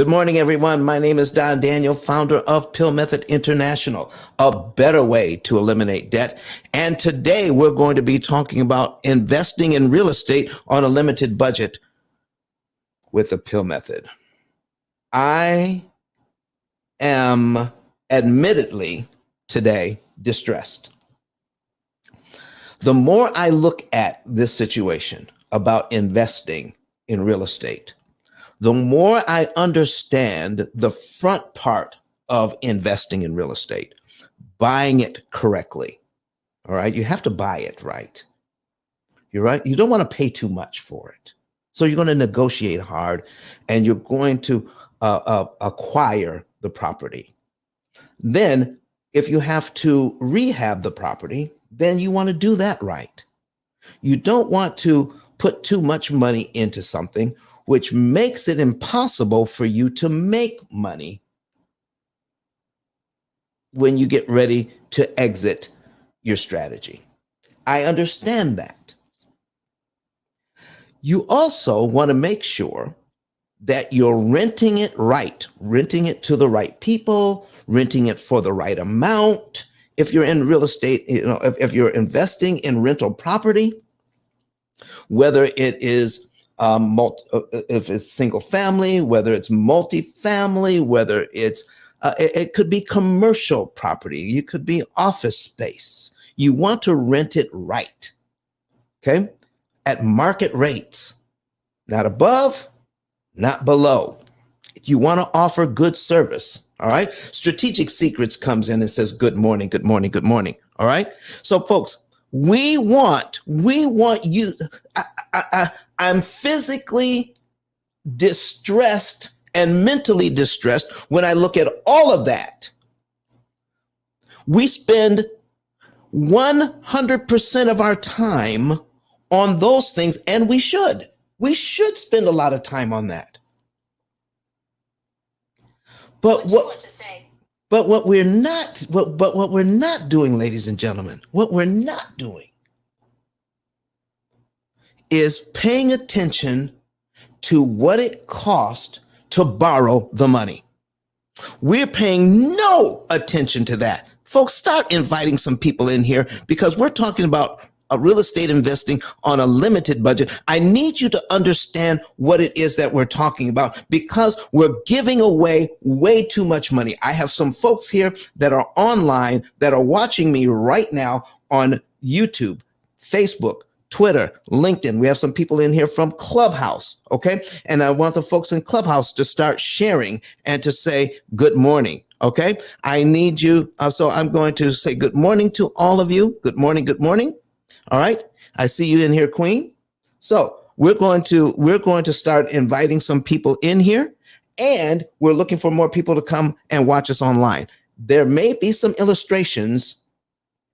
Good morning, everyone. My name is Don Daniel, founder of P.I.L.L Method International, a better way to eliminate debt. And today we're going to be talking about investing in real estate on a limited budget with the P.I.L.L method. I am admittedly today distressed. The more I look at this situation about investing in real estate, the more I understand the front part of investing in real estate, buying it correctly. All right. You have to buy it right. You're right. You don't want to pay too much for it. So you're going to negotiate hard and you're going to acquire the property. Then if you have to rehab the property, then you want to do that right. You don't want to put too much money into something which makes it impossible for you to make money when you get ready to exit your strategy. I understand that. You also want to make sure that you're renting it right, renting it to the right people, renting it for the right amount. If you're in real estate, if you're investing in rental property, whether it is if it's single family, whether it's multifamily, whether it's it could be commercial property, it could be office space. You want to rent it right, okay, at market rates, not above, not below. You want to offer good service. All right. Strategic Secrets comes in and says, good morning, good morning, good morning. All right. So folks, we want you. I'm physically distressed and mentally distressed when I look at all of that. We spend 100% of our time on those things, and we should spend a lot of time on that. But what we're not doing, ladies and gentlemen, what we're not doing is paying attention to what it cost to borrow the money. We're paying no attention to that. Folks, start inviting some people in here because we're talking about a real estate investing on a limited budget. I need you to understand what it is that we're talking about because we're giving away way too much money. I have some folks here that are online that are watching me right now on YouTube, Facebook, Twitter, LinkedIn. We have some people in here from Clubhouse, okay? And I want the folks in Clubhouse to start sharing and to say good morning, okay? I need you. So I'm going to say good morning to all of you. Good morning, good morning. All right. I see you in here, Queen. So we're going to start inviting some people in here, and we're looking for more people to come and watch us online. There may be some illustrations,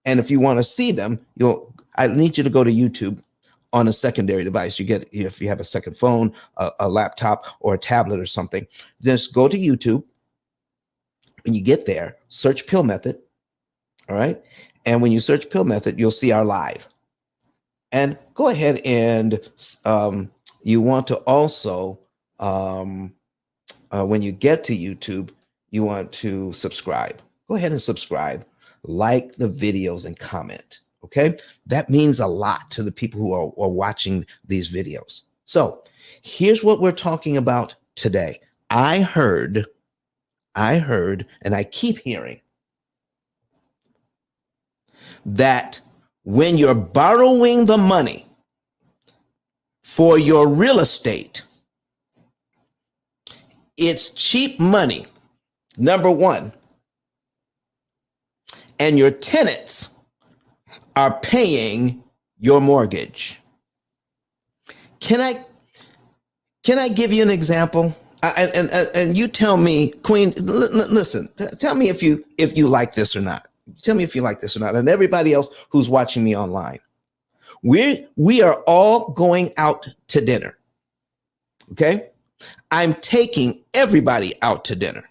and if you want to see them, I need you to go to YouTube on a secondary device. If you have a second phone, a laptop, or a tablet or something, just go to YouTube. When you get there, search P.I.L.L Method. All right. And when you search P.I.L.L Method, you'll see our live. And go ahead and you want to also, when you get to YouTube, you want to subscribe. Go ahead and subscribe, like the videos, and comment. Okay, that means a lot to the people who are watching these videos. So here's what we're talking about today. I heard, and I keep hearing that when you're borrowing the money for your real estate, it's cheap money, number one, and your tenants are paying your mortgage. Can I give you an example? And you tell me, Queen, listen, tell me if you like this or not. Tell me if you like this or not. And everybody else who's watching me online. We are all going out to dinner. Okay? I'm taking everybody out to dinner.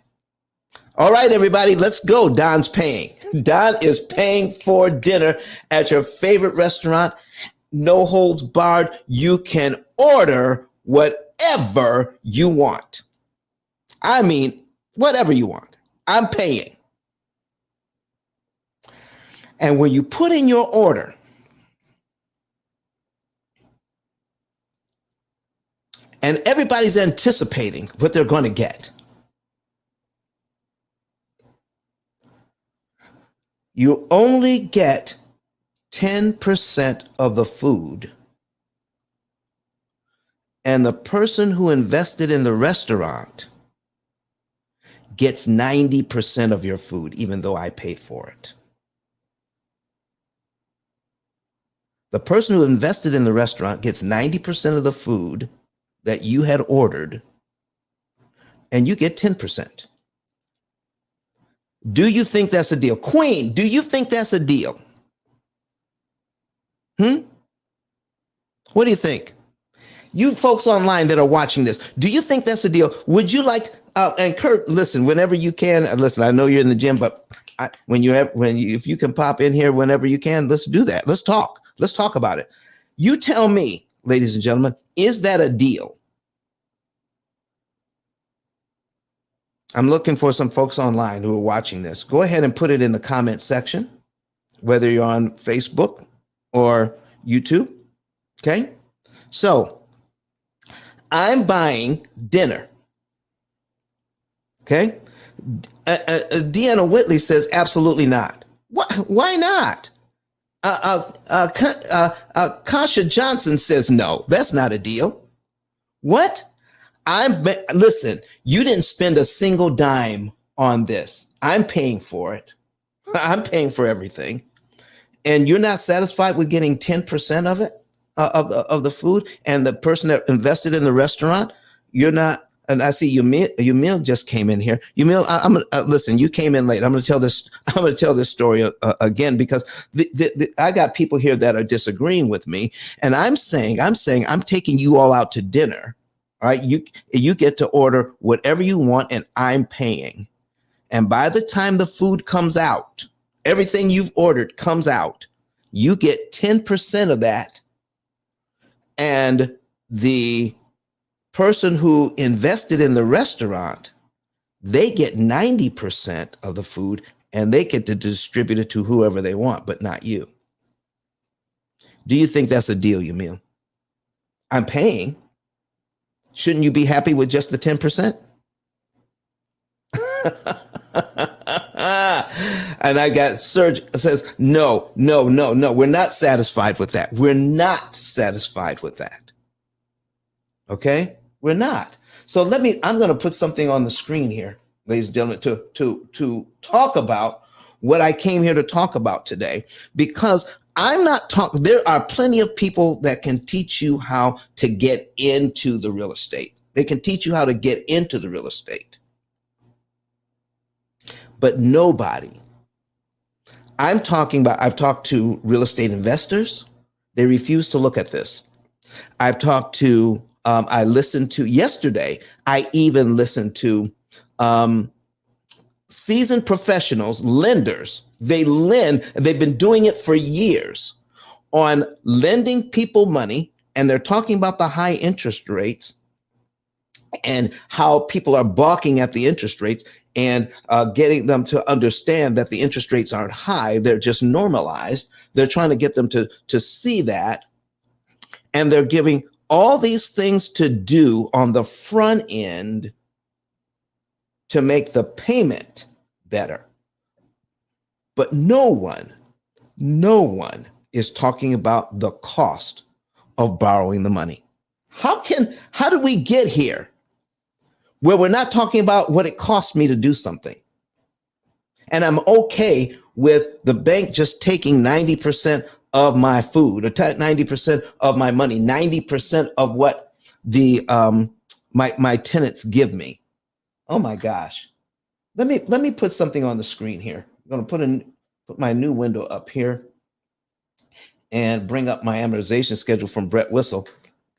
All right, everybody, let's go. Don's paying. Don is paying for dinner at your favorite restaurant. No holds barred. You can order whatever you want. I mean, whatever you want, I'm paying. And when you put in your order, and everybody's anticipating what they're going to get, you only get 10% of the food. And the person who invested in the restaurant gets 90% of your food, even though I paid for it. The person who invested in the restaurant gets 90% of the food that you had ordered, and you get 10%. Do you think that's a deal? Queen, do you think that's a deal? What do you think? You folks online that are watching this, do you think that's a deal? Would you like, and Kurt, listen, whenever you can, listen, I know you're in the gym, but if you can pop in here whenever you can, let's do that. Let's talk. Let's talk about it. You tell me, ladies and gentlemen, is that a deal? I'm looking for some folks online who are watching this. Go ahead and put it in the comment section, whether you're on Facebook or YouTube. Okay. So I'm buying dinner. Okay. Deanna Whitley says, absolutely not. Why not? Kasha Johnson says, no, that's not a deal. What? Listen, you didn't spend a single dime on this. I'm paying for it. I'm paying for everything. And you're not satisfied with getting 10% of it, of the food, and the person that invested in the restaurant, you're not. And I see Yumil just came in here. Yumil, listen, you came in late. I'm going to tell this. I'm going to tell this story again, because I got people here that are disagreeing with me, and I'm saying I'm taking you all out to dinner. All right, you get to order whatever you want, and I'm paying. And by the time the food comes out, everything you've ordered comes out, you get 10% of that, and the person who invested in the restaurant, they get 90% of the food, and they get to distribute it to whoever they want, but not you. Do you think that's a deal, Yumil? I'm paying. Shouldn't you be happy with just the 10%? And I got Serge says, no, we're not satisfied with that. We're not satisfied with that. Okay? We're not. So I'm going to put something on the screen here, ladies and gentlemen, to talk about what I came here to talk about today, because there are plenty of people that can teach you how to get into the real estate. They can teach you how to get into the real estate. But nobody. I've talked to real estate investors. They refuse to look at this. I listened to yesterday. I even listened to seasoned professionals, lenders. They've been doing it for years on lending people money, and they're talking about the high interest rates and how people are balking at the interest rates, and getting them to understand that the interest rates aren't high, they're just normalized. They're trying to get them to see that, and they're giving all these things to do on the front end to make the payment better. But no one is talking about the cost of borrowing the money. How do we get here where we're not talking about what it costs me to do something? And I'm okay with the bank just taking 90% of my food, or 90% of my money, 90% of what the my tenants give me. Oh my gosh. Let me put something on the screen here. I'm going to put my new window up here and bring up my amortization schedule from Brett Whistle.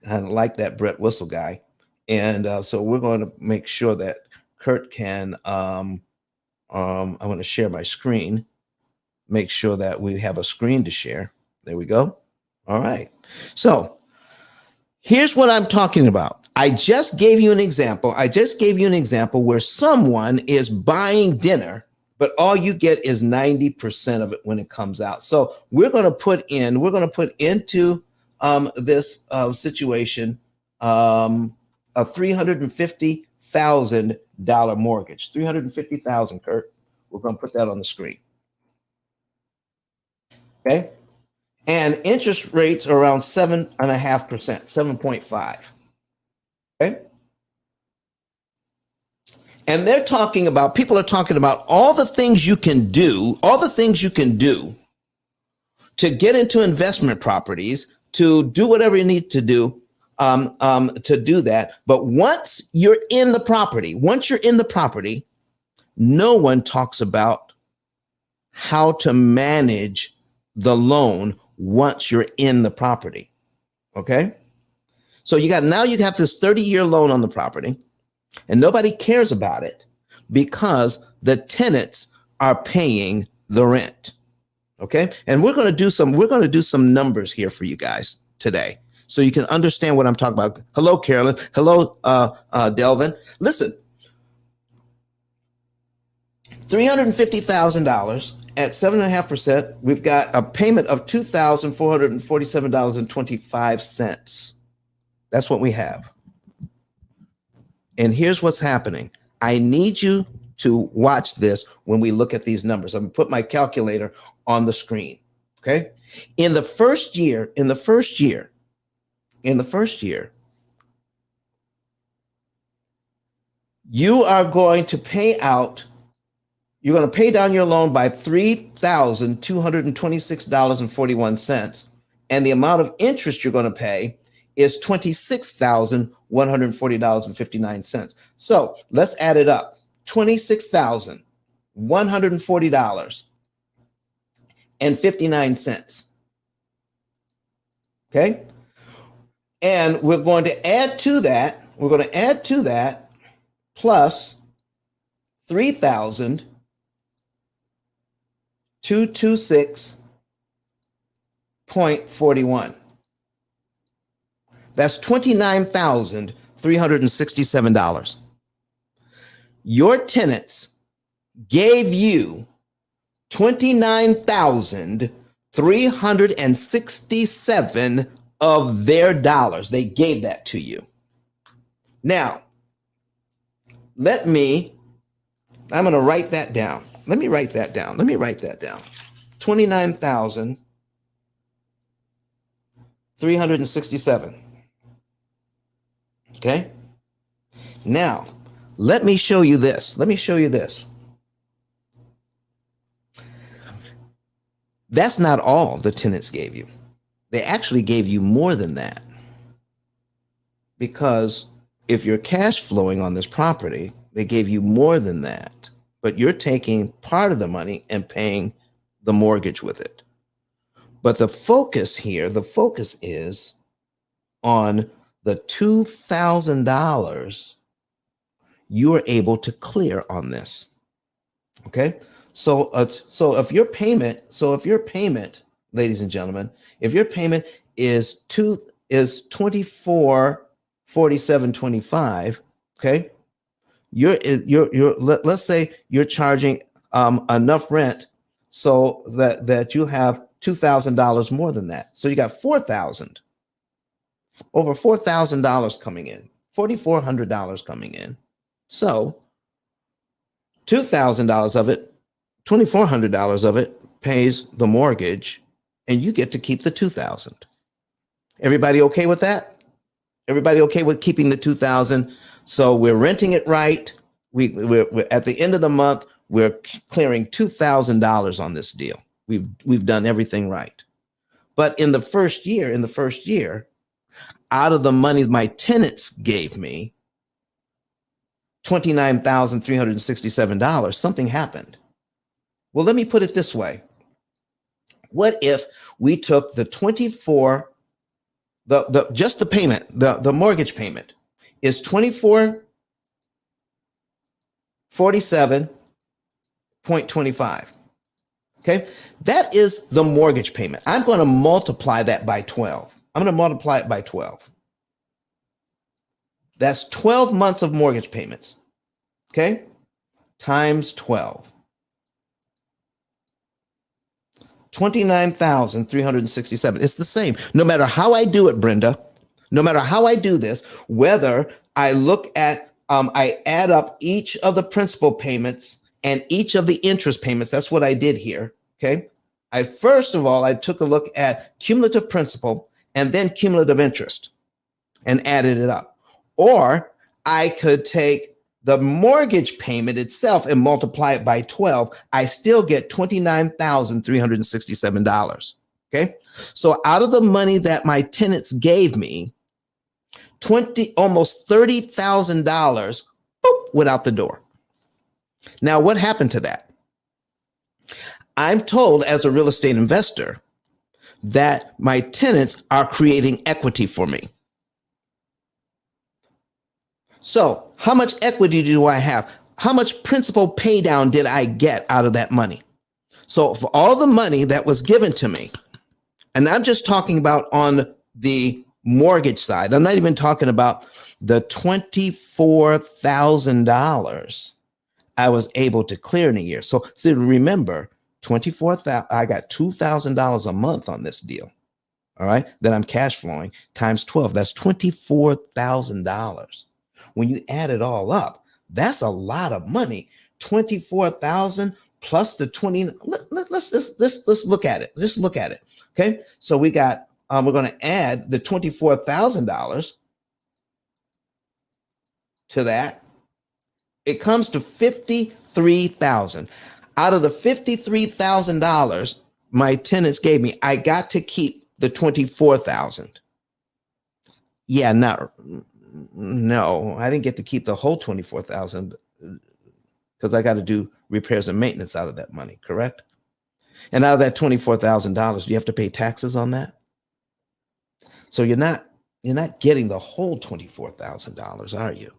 I like that Brett Whistle guy. And so we're going to make sure that Kurt can, I'm going to share my screen, make sure that we have a screen to share. There we go. All right. So here's what I'm talking about. I just gave you an example. I just gave you an example where someone is buying dinner, but all you get is 90% of it when it comes out. So we're going to put into this situation a $350,000 mortgage. 350,000, Kurt. We're going to put that on the screen. Okay. And interest rates are around 7.5%, 7.5. Okay. And people are talking about all the things you can do, to get into investment properties, to do whatever you need to do to do that. But once you're in the property, no one talks about how to manage the loan once you're in the property. Okay. So you have this 30-year loan on the property, and nobody cares about it because the tenants are paying the rent. Okay. And we're going to do some numbers here for you guys today, so you can understand what I'm talking about. Hello, Carolyn. Hello, Delvin. Listen, $350,000 at 7.5%. We've got a payment of $2,447.25. That's what we have. And here's what's happening. I need you to watch this when we look at these numbers. I'm going to put my calculator on the screen. Okay. In the first year, you're going to pay down your loan by $3,226.41. And the amount of interest you're going to pay is $26,140.59. So let's add it up. $26,140.59. Okay. And we're going to add to that plus $3,226.41. That's $29,367. Your tenants gave you $29,367 of their dollars. They gave that to you. Now, I'm going to write that down. Let me write that down. $29,367. Okay. Now, let me show you this. That's not all the tenants gave you. They actually gave you more than that. Because if you're cash flowing on this property, they gave you more than that. But you're taking part of the money and paying the mortgage with it. But the focus is on the $2,000 you are able to clear on this. Okay. So if your payment, ladies and gentlemen, if your payment is $2447.25, okay, let's say you're charging enough rent so that you have $2,000 more than that. So you got over $4,000 coming in, $4,400 coming in. So $2,000 of it, $2,400 of it pays the mortgage, and you get to keep the $2,000. Everybody okay with that? Everybody okay with keeping the $2,000? So we're renting it right. We're at the end of the month, we're clearing $2,000 on this deal. We've done everything right. But in the first year, out of the money my tenants gave me, $29,367, something happened. Well, let me put it this way. What if we took the just the payment, the mortgage payment is $2447.25. Okay, that is the mortgage payment. I'm going to multiply that by 12. I'm going to multiply it by 12. That's 12 months of mortgage payments. Okay? Times 12. 29,367. It's the same. No matter how I do it, Brenda, no matter how I do this, whether I look at, I add up each of the principal payments and each of the interest payments. That's what I did here. Okay. First of all, I took a look at cumulative principal and then cumulative interest and added it up. Or I could take the mortgage payment itself and multiply it by 12. I still get $29,367. Okay. So out of the money that my tenants gave me, almost $30,000 went out the door. Now, what happened to that? I'm told as a real estate investor that my tenants are creating equity for me. So how much equity do I have? How much principal pay down did I get out of that money? So for all the money that was given to me, and I'm just talking about on the mortgage side, I'm not even talking about the $24,000 I was able to clear in a year. So remember, $24,000, I got $2,000 a month on this deal. All right, that I'm cash flowing times 12. That's $24,000. When you add it all up, that's a lot of money. 24,000 plus the 20. Let's look at it. Just look at it. Okay, so we got we're going to add the $24,000 to that. It comes to $53,000. Out of the $53,000 my tenants gave me, I got to keep the $24,000. Yeah, no, I didn't get to keep the whole $24,000 because I got to do repairs and maintenance out of that money, correct? And out of that $24,000, you have to pay taxes on that. So you're not getting the whole $24,000, are you?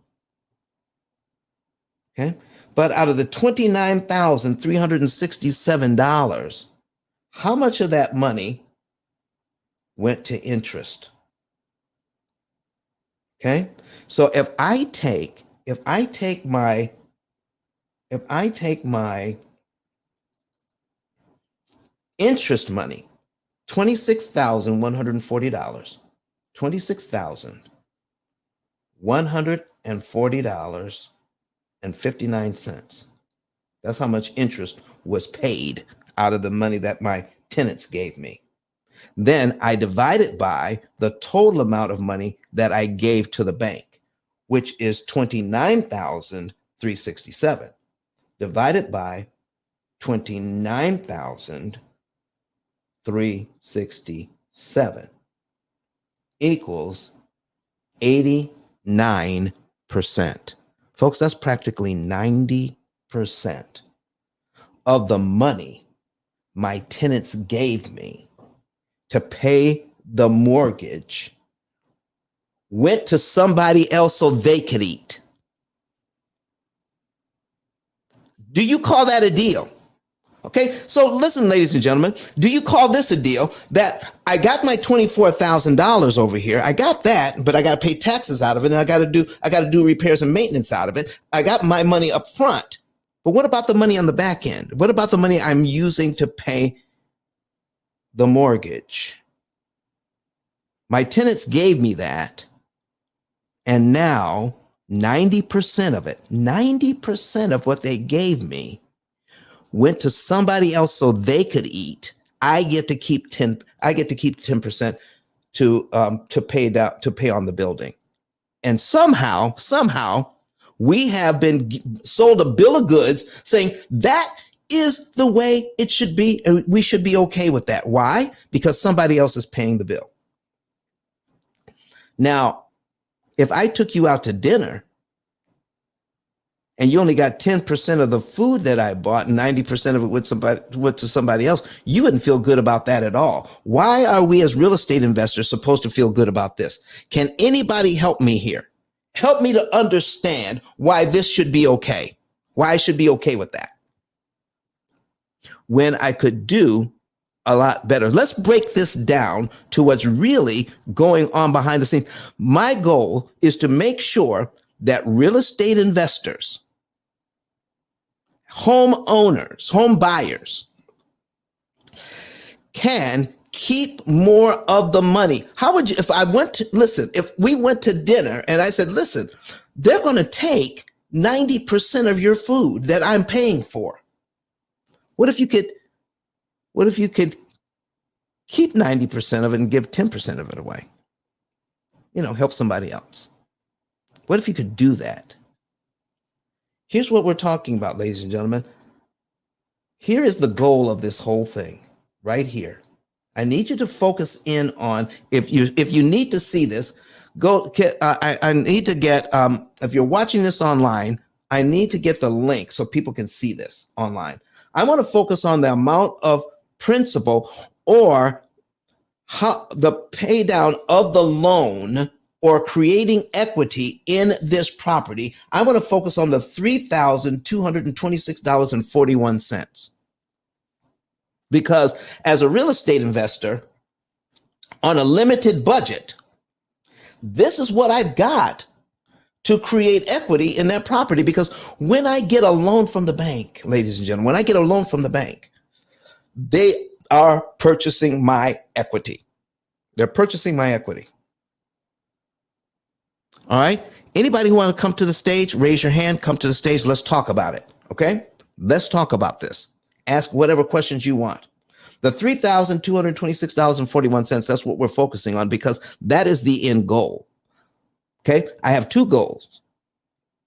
Okay, but out of the $29,367, how much of that money went to interest? Okay, so if I take my interest money, $26,140, $26,140.59. That's how much interest was paid out of the money that my tenants gave me. Then I divide it by the total amount of money that I gave to the bank, which is $29,367, divided by $29,367 equals 89%. Folks, that's practically 90% of the money my tenants gave me to pay the mortgage went to somebody else so they could eat. Do you call that a deal? Okay, so listen, ladies and gentlemen, do you call this a deal that I got my $24,000 over here? I got that, but I got to pay taxes out of it, and I got to do repairs and maintenance out of it. I got my money up front, but what about the money on the back end? What about the money I'm using to pay the mortgage? My tenants gave me that, and now 90% of it, 90% of what they gave me went to somebody else so they could eat. I get to keep 10%. I get to keep 10% to pay on the building. And somehow we have been sold a bill of goods saying that is the way it should be, and we should be okay with that. Why? Because somebody else is paying the bill. Now, if I took you out to dinner and you only got 10% of the food that I bought and 90% of it went to somebody else, you wouldn't feel good about that at all. Why are we as real estate investors supposed to feel good about this? Can anybody help me here? Help me to understand why this should be okay. Why I should be okay with that. When I could do a lot better. Let's break this down to what's really going on behind the scenes. My goal is to make sure that real estate investors, homeowners, home buyers can keep more of the money. How would you, if I went to, listen, if we went to dinner and I said, listen, they're going to take 90% of your food that I'm paying for. What if you could keep 90% of it and give 10% of it away? Help somebody else. What if you could do that? Here's what we're talking about, ladies and gentlemen. Here is the goal of this whole thing right here. I need you to focus in on, if you need to see this, go get, I need to get, if you're watching this online, I need to get the link so people can see this online. I want to focus on the amount of principal, or how the pay down of the loan, or creating equity in this property. I want to focus on the $3,226.41. Because as a real estate investor on a limited budget, this is what I've got to create equity in that property. Because when I get a loan from the bank, ladies and gentlemen, when I get a loan from the bank, they are purchasing my equity. They're purchasing my equity. All right. Anybody who want to come to the stage, raise your hand, come to the stage. Let's talk about it. Okay. Let's talk about this. Ask whatever questions you want. The $3,226.41, that's what we're focusing on, because that is the end goal. Okay. I have two goals: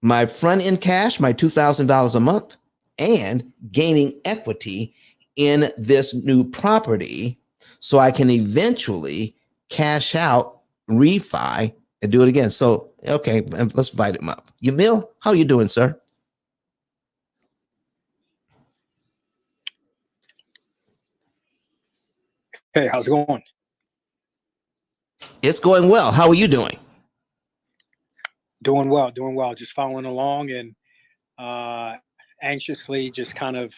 my front end cash, my $2,000 a month, and gaining equity in this new property so I can eventually cash out, refi, and do it again. So, okay, let's invite him up. Yamil, how you doing, sir? Hey, how's it going? It's going well. How are you doing? Doing well. Just following along and anxiously just kind of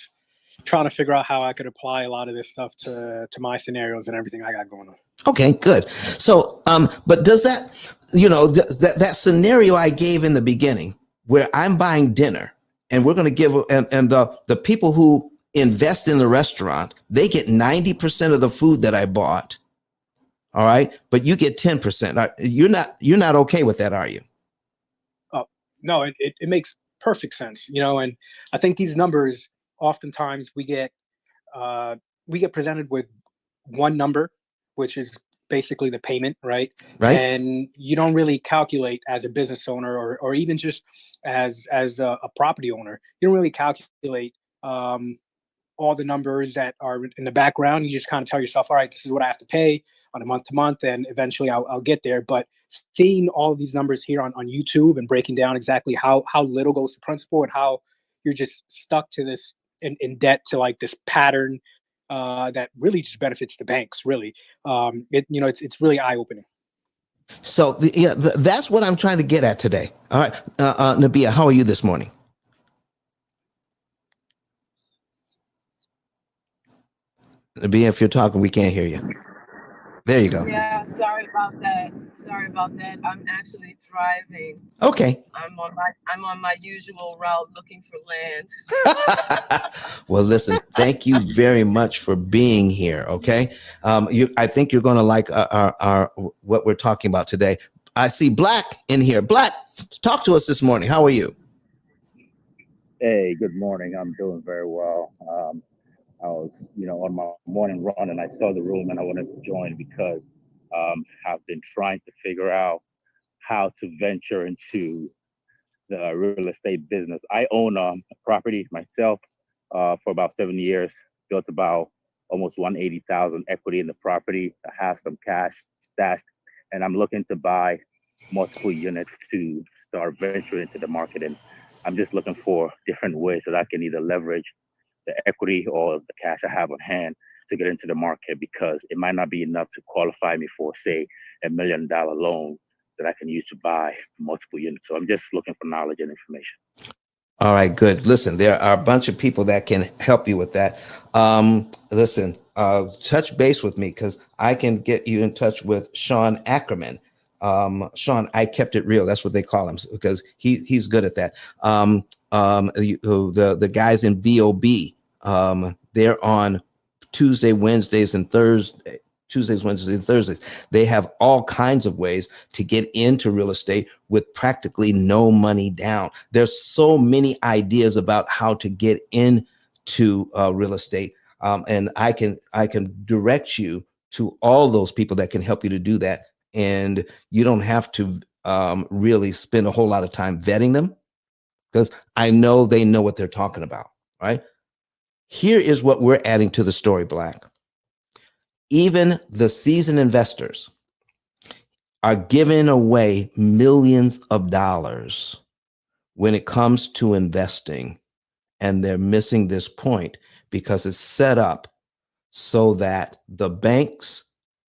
trying to figure out how I could apply a lot of this stuff to my scenarios and everything I got going on. Okay, good. So, but does that, that scenario I gave in the beginning, where I'm buying dinner and we're going to give, and the people who invest in the restaurant, they get 90% of the food that I bought. All right. But you get 10%. You're not okay with that, are you? Oh, no, it makes perfect sense. And I think these numbers, oftentimes we get presented with one number, which is basically the payment, right? Right. And you don't really calculate as a business owner, or even just as a property owner, you don't really calculate all the numbers that are in the background. You just kind of tell yourself, all right, this is what I have to pay on a month to month, and eventually I'll get there. But seeing all of these numbers here on YouTube and breaking down exactly how little goes to principal and how you're just stuck to this in debt to like this pattern that really just benefits the banks, really. It's really eye-opening. So that's what I'm trying to get at today. All right. Nabia, how are you this morning? Nabia, if you're talking, we can't hear you. There you go. Yeah, sorry about that. I'm actually driving. Okay. I'm on my usual route looking for land. Well, listen, thank you very much for being here. Okay. I think you're going to like our what we're talking about today. I see Black in here. Black, talk to us this morning. How are you? Hey, good morning. I'm doing very well. I was, on my morning run, and I saw the room, and I wanted to join because I've been trying to figure out how to venture into the real estate business. I own a property myself for about 7 years, built about almost 180,000 equity in the property. I have some cash stashed, and I'm looking to buy multiple units to start venturing into the market. And I'm just looking for different ways that I can either leverage the equity or the cash I have on hand to get into the market, because it might not be enough to qualify me for, say, $1 million loan that I can use to buy multiple units. So I'm just looking for knowledge and information. All right, good. Listen, there are a bunch of people that can help you with that. Listen, touch base with me because I can get you in touch with Sean Ackerman. Sean, I kept it real. That's what they call him because he's good at that. The guys in BOB, they're on Tuesday, Wednesdays, and Thursdays. Tuesdays, Wednesdays, and Thursdays. They have all kinds of ways to get into real estate with practically no money down. There's so many ideas about how to get into real estate, and I can direct you to all those people that can help you to do that. And you don't have to really spend a whole lot of time vetting them because I know they know what they're talking about. Right? Here is what we're adding to the story, Black. Even the seasoned investors are giving away millions of dollars when it comes to investing, and they're missing this point because it's set up so that the banks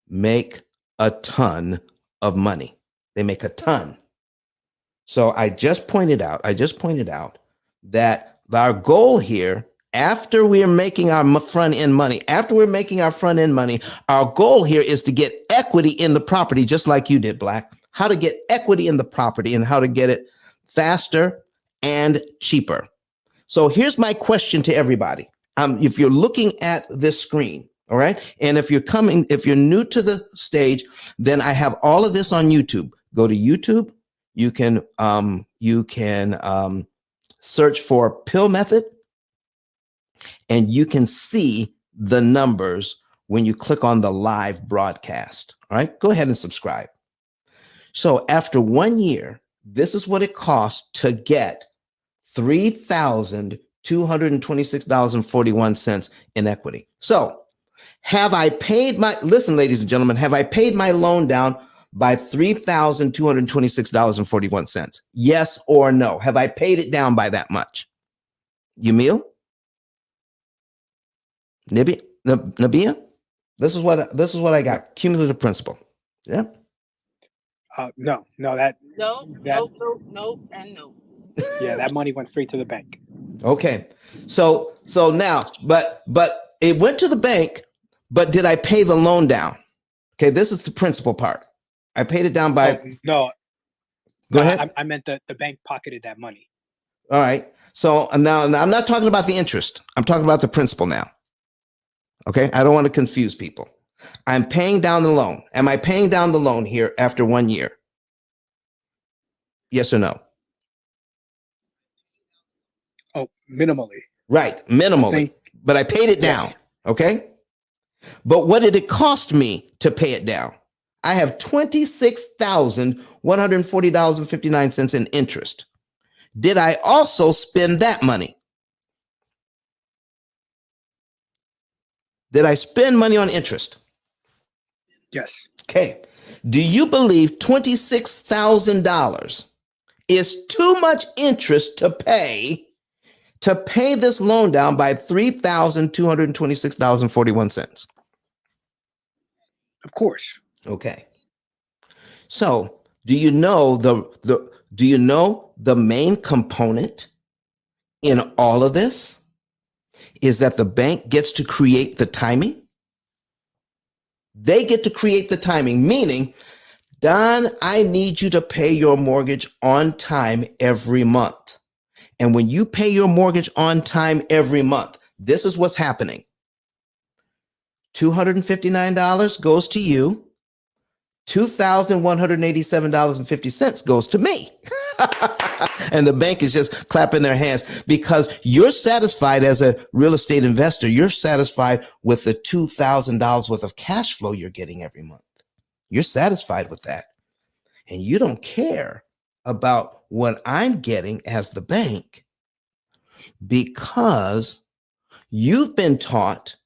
make a ton of money. They make a ton. So I just pointed out that our goal here, after we're making our front end money, our goal here is to get equity in the property, just like you did, Black. How to get equity in the property and how to get it faster and cheaper. So here's my question to everybody. If you're looking at this screen, all right, and if you're new to the stage, then I have all of this on YouTube. Go to YouTube. You can search for P.I.L.L method. And you can see the numbers when you click on the live broadcast. All right, go ahead and subscribe. So after 1 year, this is what it costs to get $3,226.41 in equity. So have I paid listen, ladies and gentlemen, have I paid my loan down by $3,226.41? Yes or no? Have I paid it down by that much? Yamil? Nabia, this is what I got. Cumulative principal. Yeah. No, Nope, and nope. Yeah, that money went straight to the bank. Okay. So now, but it went to the bank, but did I pay the loan down? Okay, this is the principal part. I paid it down by. No. Go ahead. I meant the bank pocketed that money. All right. So now I'm not talking about the interest. I'm talking about the principal now. Okay, I don't want to confuse people. I'm paying down the loan. Am I paying down the loan here after 1 year? Yes or no? Oh, minimally. Right, minimally. But I paid it down. Okay. But what did it cost me to pay it down? I have $26,140.59 in interest. Did I also spend that money? Did I spend money on interest? Yes. Okay. Do you believe $26,000 is too much interest to pay this loan down by $3,226.41? Of course. Okay. So, do you know the main component in all of this is that the bank gets to create the timing? They get to create the timing, meaning, Don, I need you to pay your mortgage on time every month. And when you pay your mortgage on time every month, this is what's happening. $259 goes to you. $2,187.50 goes to me. And the bank is just clapping their hands because you're satisfied as a real estate investor. You're satisfied with the $2,000 worth of cash flow you're getting every month. You're satisfied with that. And you don't care about what I'm getting as the bank because you've been taught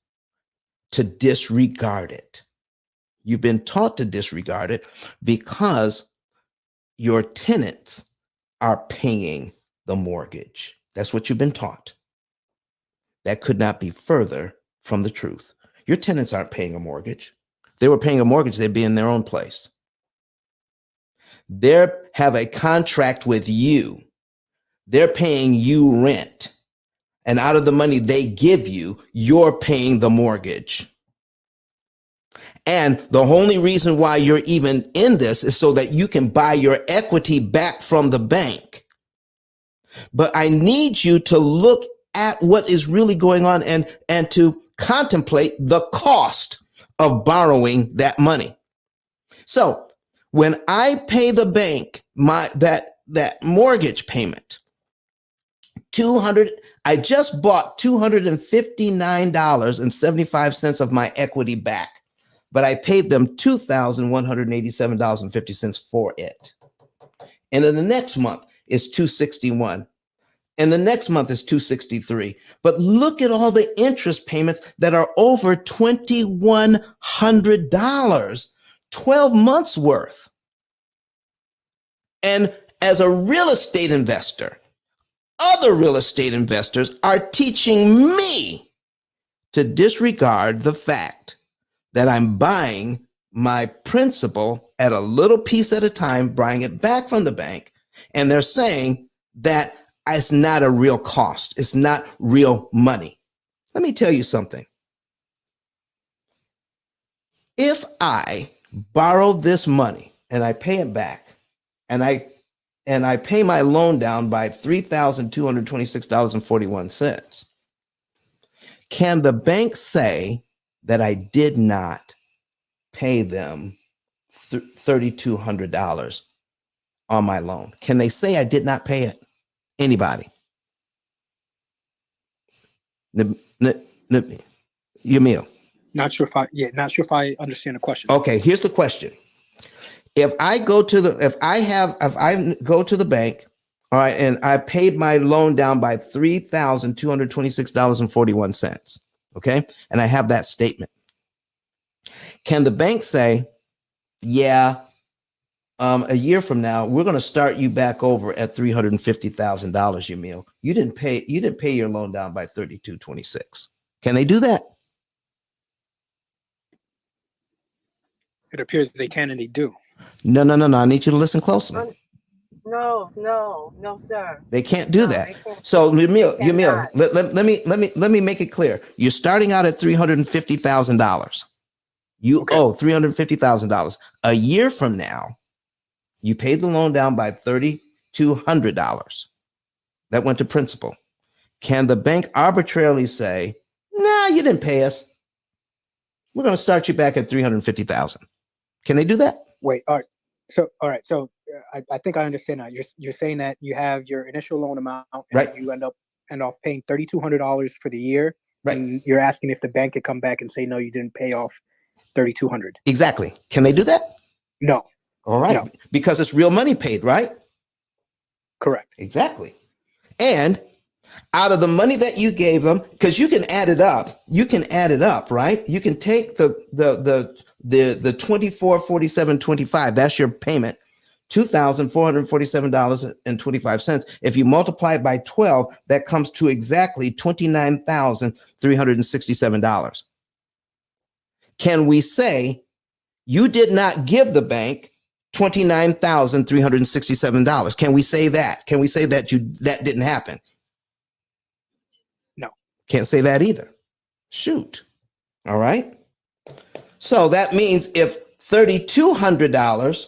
to disregard it. You've been taught to disregard it because your tenants are paying the mortgage. That's what you've been taught. That could not be further from the truth. Your tenants aren't paying a mortgage. If they were paying a mortgage, they'd be in their own place. They have a contract with you. They're paying you rent. And out of the money they give you, you're paying the mortgage. And the only reason why you're even in this is so that you can buy your equity back from the bank. But I need you to look at what is really going on and to contemplate the cost of borrowing that money. So when I pay the bank that mortgage payment, I just bought $259.75 of my equity back, but I paid them $2,187.50 for it. And then the next month is $261. And the next month is $263. But look at all the interest payments that are over $2,100, 12 months worth. And as a real estate investor, other real estate investors are teaching me to disregard the fact that I'm buying my principal at a little piece at a time, buying it back from the bank. And they're saying that it's not a real cost. It's not real money. Let me tell you something. If I borrow this money and I pay it back and I pay my loan down by $3,226.41, can the bank say that I did not pay them $3,200 on my loan? Can they say I did not pay it? Anybody? Yamil. Not sure if I understand the question. Okay, here's the question. If I go to the bank, all right, and I paid my loan down by $3,226.41, okay, and I have that statement, can the bank say, yeah, a year from now, we're going to start you back over at $350,000, Yamil. You didn't pay your loan down by $3,226. Can they do that? It appears they can and they do. No. I need you to listen closely. No, sir. They can't do that. So, Yamil, let me make it clear. You're starting out at $350,000. You owe $350,000. A year from now, you paid the loan down by $3,200. That went to principal. Can the bank arbitrarily say, "Nah, you didn't pay us. We're going to start you back at $350,000"? Can they do that? Wait, all right. So I think I understand now. You're saying that you have your initial loan amount, and right? You end off paying $3,200 for the year, right? And you're asking if the bank could come back and say, no, you didn't pay off $3,200. Exactly. Can they do that? No. All right. No. Because it's real money paid, right? Correct. Exactly. And out of the money that you gave them, because you can add it up. Right? You can take the 24.47.25. That's your payment, $2,447.25. If you multiply it by 12, that comes to exactly $29,367. Can we say you did not give the bank $29,367? Can we say that? Can we say that that didn't happen? No. Can't say that either. Shoot. All right. So that means if $3,200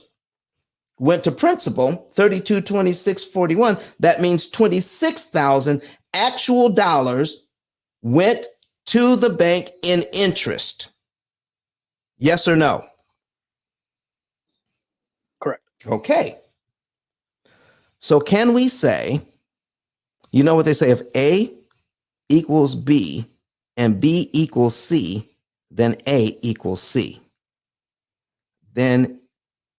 went to principal, $3,226.41, that means $26,000 actual dollars went to the bank in interest. Yes or no? Correct. Okay. So can we say, you know what they say, if A equals B and B equals C, then A equals C. Then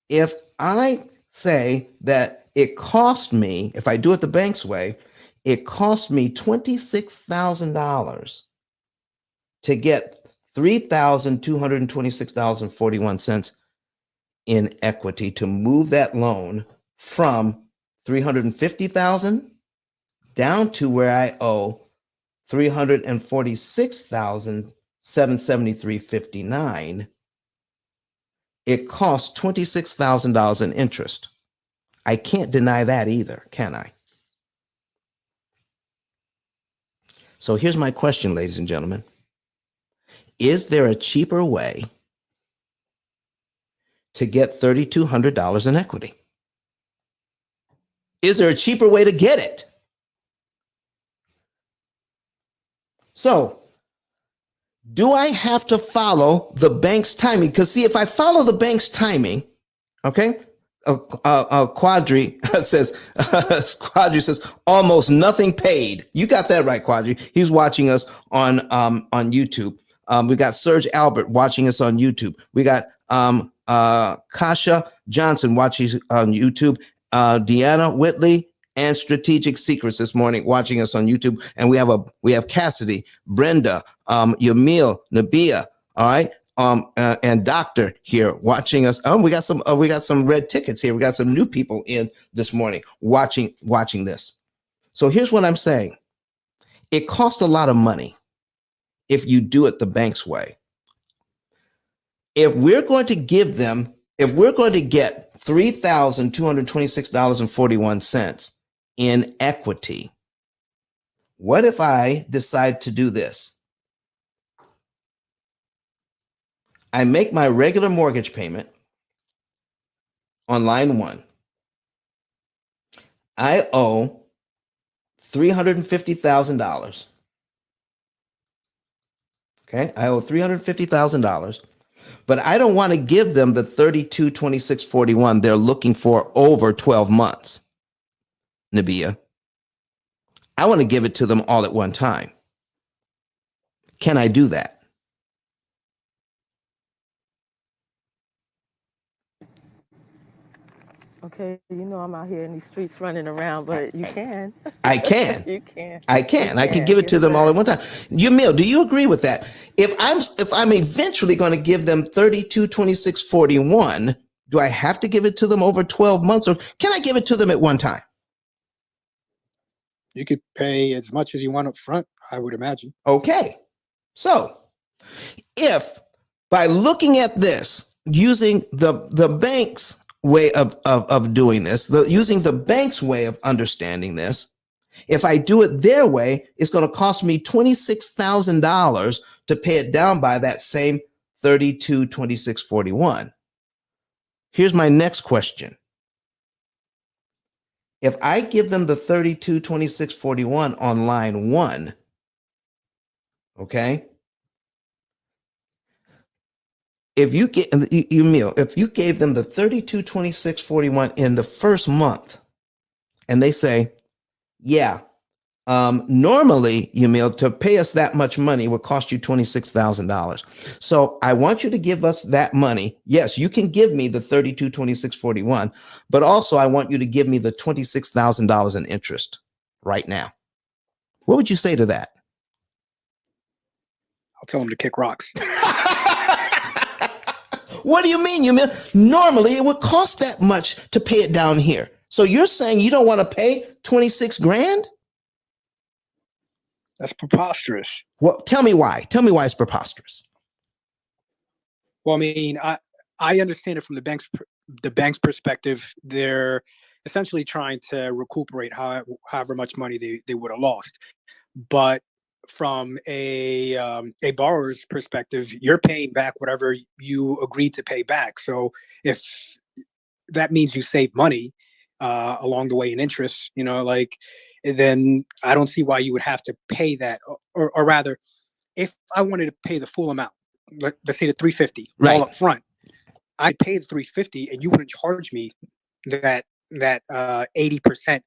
if I say that it cost me, if I do it the bank's way, it cost me $26,000 to get $3,226.41 in equity to move that loan from $350,000 down to where I owe $346,773.59. It costs $26,000 in interest. I can't deny that either, can I? So here's my question, ladies and gentlemen. Is there a cheaper way to get $3,200 in equity? Is there a cheaper way to get it? So, do I have to follow the bank's timing? Because see, if I follow the bank's timing, okay, Quadri says, Quadri says, almost nothing paid. You got that right, Quadri. He's watching us on YouTube. We got Serge Albert watching us on YouTube. We got Kasha Johnson watching on YouTube. Deanna Whitley and Strategic Secrets this morning watching us on YouTube. And we have Cassidy, Brenda, Yamil, Nabia, all right, and Doctor here watching us. We got some red tickets here. We got some new people in this morning watching this. So here's what I'm saying. It costs a lot of money if you do it the bank's way. If we're going to get $3,226.41 in equity, what if I decide to do this? I make my regular mortgage payment on line one. I owe $350,000. Okay, I owe $350,000, but I don't want to give them the $3,226.41 they're looking for over 12 months. Nabia, I want to give it to them all at one time. Can I do that? Okay, you know I'm out here in these streets running around, but you can. I can. You can. I can give it to them all at one time. Yamil, do you agree with that? If I'm eventually going to give them $3,226.41, do I have to give it to them over 12 months, or can I give it to them at one time? You could pay as much as you want up front, I would imagine. Okay. So if by looking at this, using the bank's way of doing this, using the bank's way of understanding this, if I do it their way, it's going to cost me $26,000 to pay it down by that same $3,226.41. Here's my next question. If I give them the $3,226.41 on line one, okay, if you get if you gave them the $3,226.41 in the first month, and they say, yeah, normally, Yamil, to pay us that much money would cost you $26,000. So I want you to give us that money. Yes, you can give me the $3,226.41, but also I want you to give me the $26,000 in interest right now. What would you say to that? I'll tell them to kick rocks. What do you mean, Yamil? Normally, it would cost that much to pay it down here. So you're saying you don't want to pay 26 grand? That's preposterous. Well, tell me why. Tell me why it's preposterous. Well, I mean, I understand it from the bank's perspective. They're essentially trying to recuperate however much money they would have lost. But from a borrower's perspective, you're paying back whatever you agreed to pay back. So if that means you save money along the way in interest, then I don't see why you would have to pay that. Or rather, if I wanted to pay the full amount, let's say the $350 all up front, I'd pay the $350 and you wouldn't charge me that 80%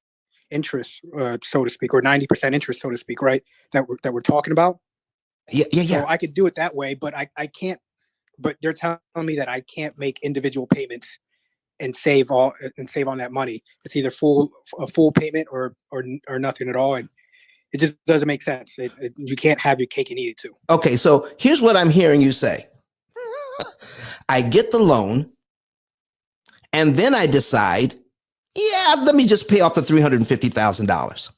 interest, so to speak, or 90% interest, so to speak, right? That we're talking about. Yeah. So I could do it that way, but I can't. But they're telling me that I can't make individual payments and save on that money. It's either a full payment or nothing at all, and it just doesn't make sense. You can't have your cake and eat it too. Okay, so here's what I'm hearing you say. I get the loan, and then I decide, yeah, let me just pay off the $350,000.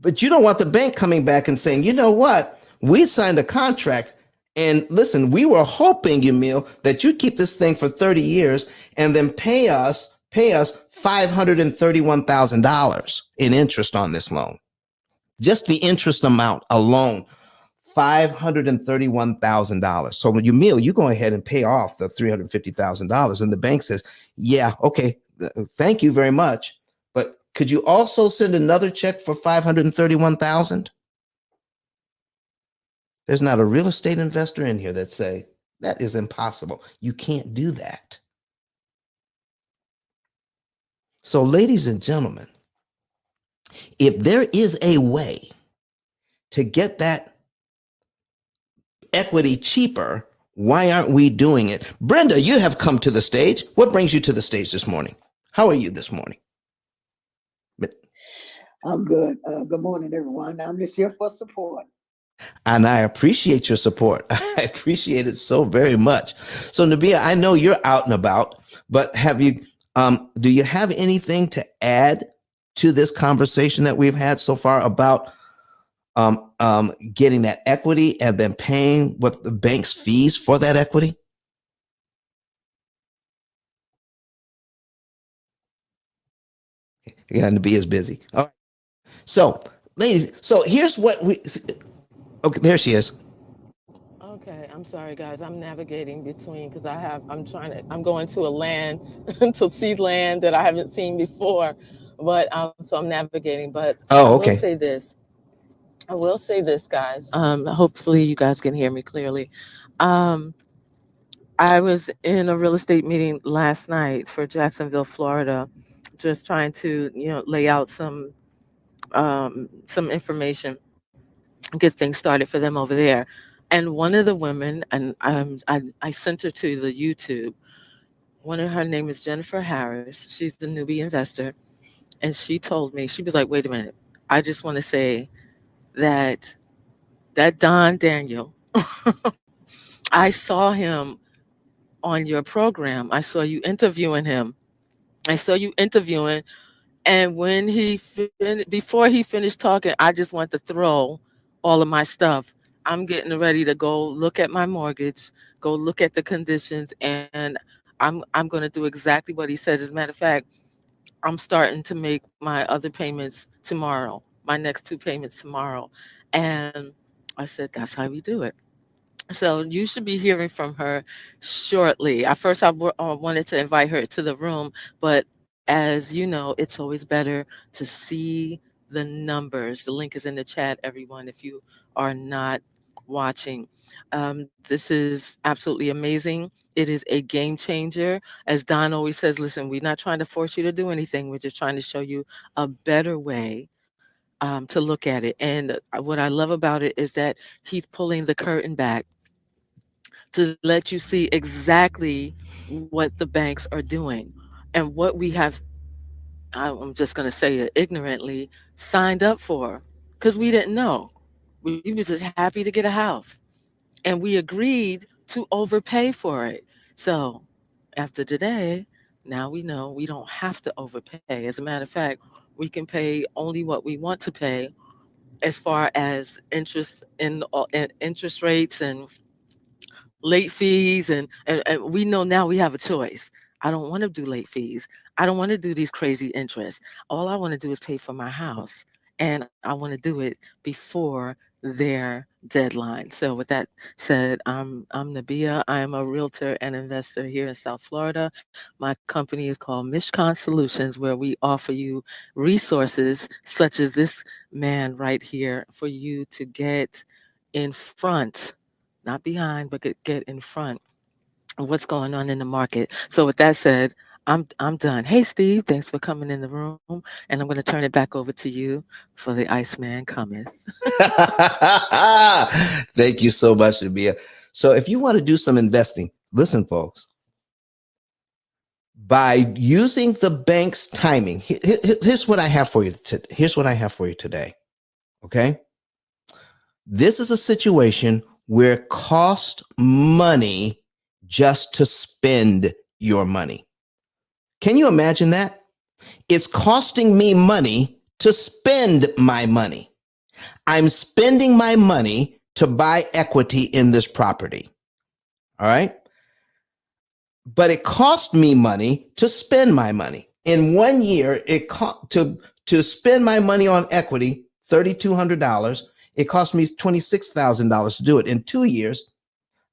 But you don't want the bank coming back and saying, you know what? We signed a contract, and listen, we were hoping, Yamil, that you'd keep this thing for 30 years and then pay us $531,000 in interest on this loan. Just the interest amount alone, $531,000. So when you meal, you go ahead and pay off the $350,000, and the bank says, "Yeah, okay, thank you very much, but could you also send another check for 531,000?" There's not a real estate investor in here that say that is impossible. You can't do that. So, ladies and gentlemen, if there is a way to get that equity cheaper, why aren't we doing it? Brenda, you have come to the stage. What brings you to the stage this morning? How are you this morning? I'm good. Good morning, everyone. I'm just here for support. And I appreciate your support. I appreciate it so very much. So, Nabia, I know you're out and about, but do you have anything to add to this conversation that we've had so far about getting that equity and then paying what the bank's fees for that equity? Yeah, Nabia's busy. All right. So, ladies, so here's what okay, there she is. Okay, I'm sorry, guys. I'm navigating between because I'm going to a land to see land that I haven't seen before, but so I'm navigating. But I Oh, will okay. say this. I will say this, guys. Hopefully you guys can hear me clearly. Um, I was in a real estate meeting last night for Jacksonville, Florida, just trying to, lay out some information, get things started for them over there. And one of the women, and I sent her to the YouTube. Her name is Jennifer Harris. She's the newbie investor. And she told me, she was like, wait a minute. I just want to say that Don Daniel, I saw him on your program. I saw you interviewing him. I saw you interviewing. And when before he finished talking, I just want to throw all of my stuff. I'm getting ready to go look at my mortgage, go look at the conditions, and I'm going to do exactly what he says. As a matter of fact, I'm starting to make my other payments tomorrow, my next two payments tomorrow. And I said, that's how we do it. So you should be hearing from her shortly. At first, I wanted to invite her to the room, but as you know, it's always better to see the numbers. The link is in the chat, everyone, if you are not watching. This is absolutely amazing. It is a game changer. As Don always says, listen, we're not trying to force you to do anything. We're just trying to show you a better way to look at it. And what I love about it is that he's pulling the curtain back to let you see exactly what the banks are doing and what we have, I'm just going to say it ignorantly, signed up for because we didn't know. We was just happy to get a house and we agreed to overpay for it. So after today, now we know we don't have to overpay. As a matter of fact, we can pay only what we want to pay as far as interest rates and late fees and we know now we have a choice. I don't want to do late fees. I don't want to do these crazy interests. All I want to do is pay for my house, and I want to do it before their deadline. So with that said, I'm Nabia. I am a realtor and investor here in South Florida. My company is called Mishkan Solutions, where we offer you resources such as this man right here for you to get in front, not behind, but get in front of what's going on in the market. So with that said, I'm done. Hey Steve, thanks for coming in the room. And I'm going to turn it back over to you for the Iceman cometh. Thank you so much, Nabia. So if you want to do some investing, listen, folks, by using the bank's timing, here's what I have for you. Here's what I have for you today. Okay. This is a situation where it costs money just to spend your money. Can you imagine that? It's costing me money to spend my money. I'm spending my money to buy equity in this property. All right. But it cost me money to spend my money. In 1 year, it cost to spend my money on equity, $3,200. It cost me $26,000 to do it. In 2 years,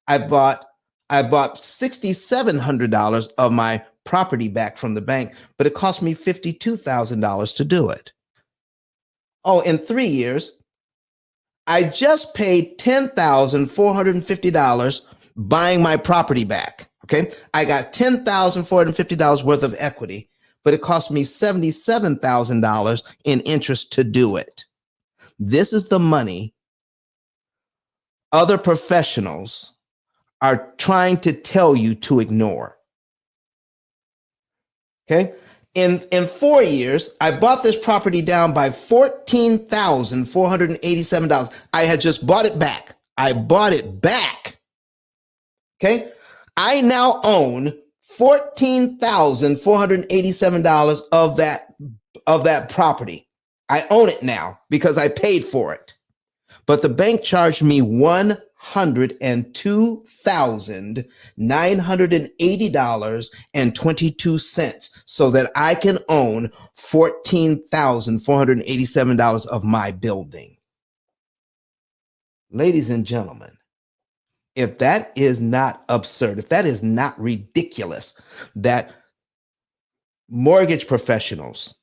I bought $6,700 of my property back from the bank, but it cost me $52,000 to do it. Oh, in 3 years, I just paid $10,450 buying my property back. Okay. I got $10,450 worth of equity, but it cost me $77,000 in interest to do it. This is the money other professionals are trying to tell you to ignore. Okay. In 4 years, I bought this property down by $14,487. I had just bought it back. I bought it back. Okay. I now own $14,487 of that property. I own it now because I paid for it. But the bank charged me $102,980.22 so that I can own $14,487 of my building. Ladies and gentlemen, if that is not absurd, if that is not ridiculous, that mortgage professionals,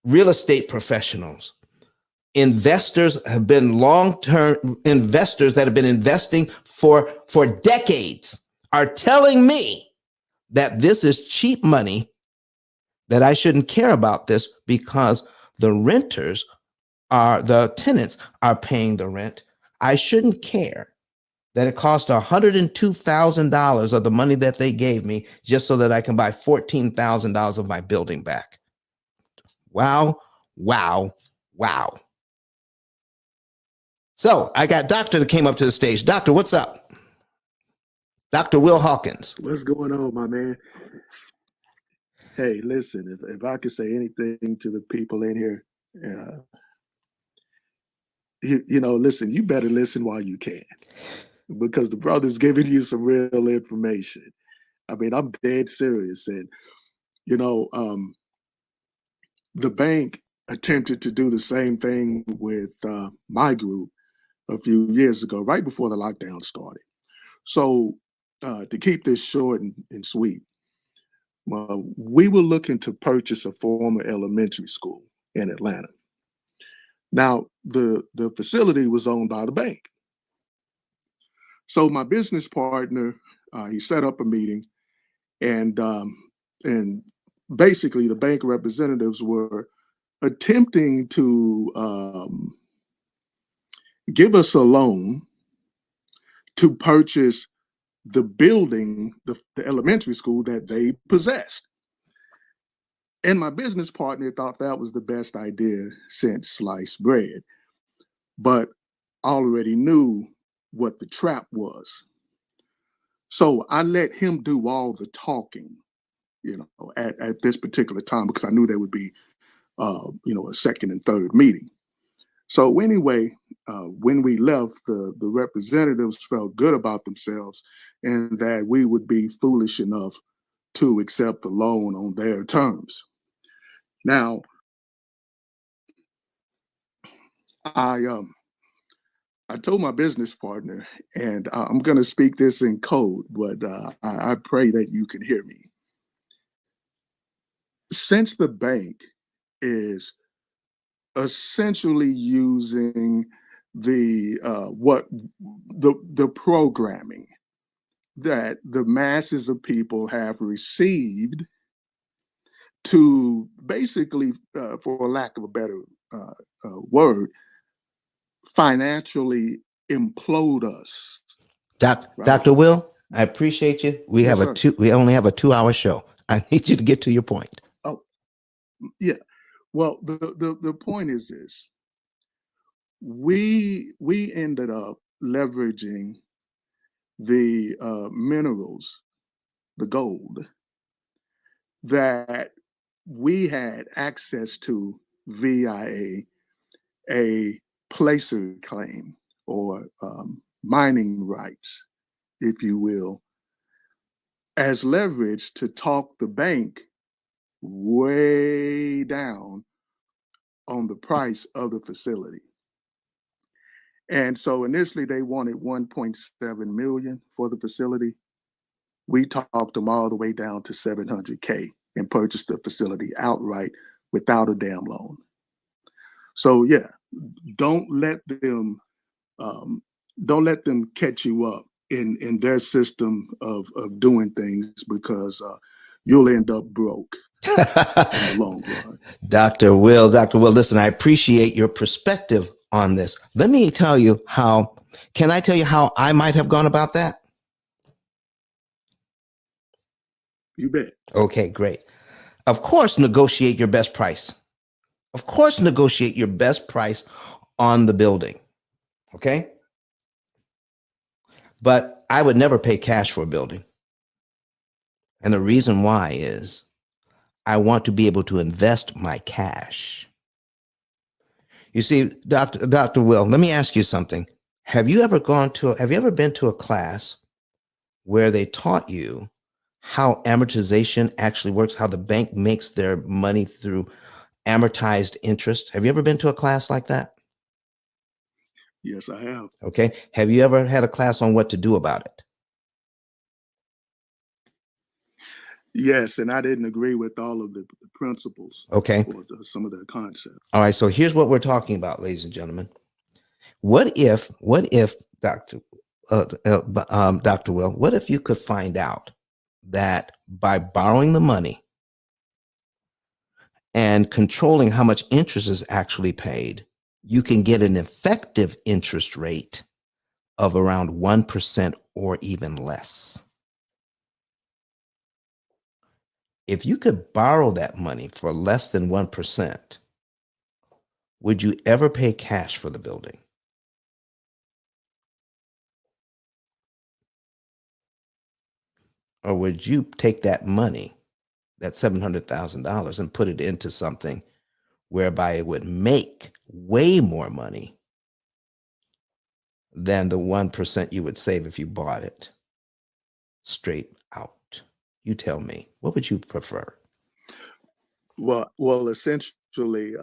real estate professionals, investors have been long-term investors that have been investing for decades are telling me that this is cheap money, that I shouldn't care about this because the tenants are paying the rent. I shouldn't care that it cost $102,000 of the money that they gave me just so that I can buy $14,000 of my building back. Wow, wow, wow. So I got Doctor that came up to the stage. Doctor, what's up? Dr. Will Hawkins. What's going on, my man? Hey, listen, if I could say anything to the people in here, listen, you better listen while you can, because the brother's giving you some real information. I mean, I'm dead serious. And, the bank attempted to do the same thing with my group a few years ago, right before the lockdown started. So to keep this short and sweet, we were looking to purchase a former elementary school in Atlanta. Now, the facility was owned by the bank. So my business partner, he set up a meeting, and basically the bank representatives were attempting to give us a loan to purchase the building, the elementary school that they possessed. And my business partner thought that was the best idea since sliced bread, but already knew what the trap was. So I let him do all the talking, at this particular time, because I knew there would be, a second and third meeting. So anyway, when we left, the representatives felt good about themselves and that we would be foolish enough to accept the loan on their terms. Now, I told my business partner, and I'm going to speak this in code, but I pray that you can hear me. Since the bank is essentially using the programming that the masses of people have received to basically, for lack of a better word, financially implode us. Right? Dr. Will, I appreciate you. We only have a 2-hour show. I need you to get to your point. Oh, yeah. Well, the point is this. We ended up leveraging the minerals, the gold, that we had access to via a placer claim, or mining rights, if you will, as leverage to talk the bank way down on the price of the facility. And so initially they wanted 1.7 million for the facility. We talked them all the way down to 700K and purchased the facility outright without a damn loan. So yeah, don't let them catch you up in their system of doing things, because you'll end up broke in the long run. Dr. Will, listen, I appreciate your perspective on this. Let me tell you can I tell you how I might have gone about that? You bet. Okay, great. Of course, negotiate your best price. Of course, negotiate your best price on the building. Okay? But I would never pay cash for a building. And the reason why is I want to be able to invest my cash. You see, Dr. Will, let me ask you something. Have you ever been to a class where they taught you how amortization actually works, how the bank makes their money through amortized interest? Have you ever been to a class like that? Yes, I have. Okay. Have you ever had a class on what to do about it? Yes, and I didn't agree with all of the principles. Okay. Or some of the concepts. All right. So here's what we're talking about, ladies and gentlemen. What if, Dr. Dr. Will, what if you could find out that by borrowing the money and controlling how much interest is actually paid, you can get an effective interest rate of around 1% or even less? If you could borrow that money for less than 1%, would you ever pay cash for the building? Or would you take that money, that $700,000, and put it into something whereby it would make way more money than the 1% you would save if you bought it straight out? You tell me, what would you prefer? Well, essentially,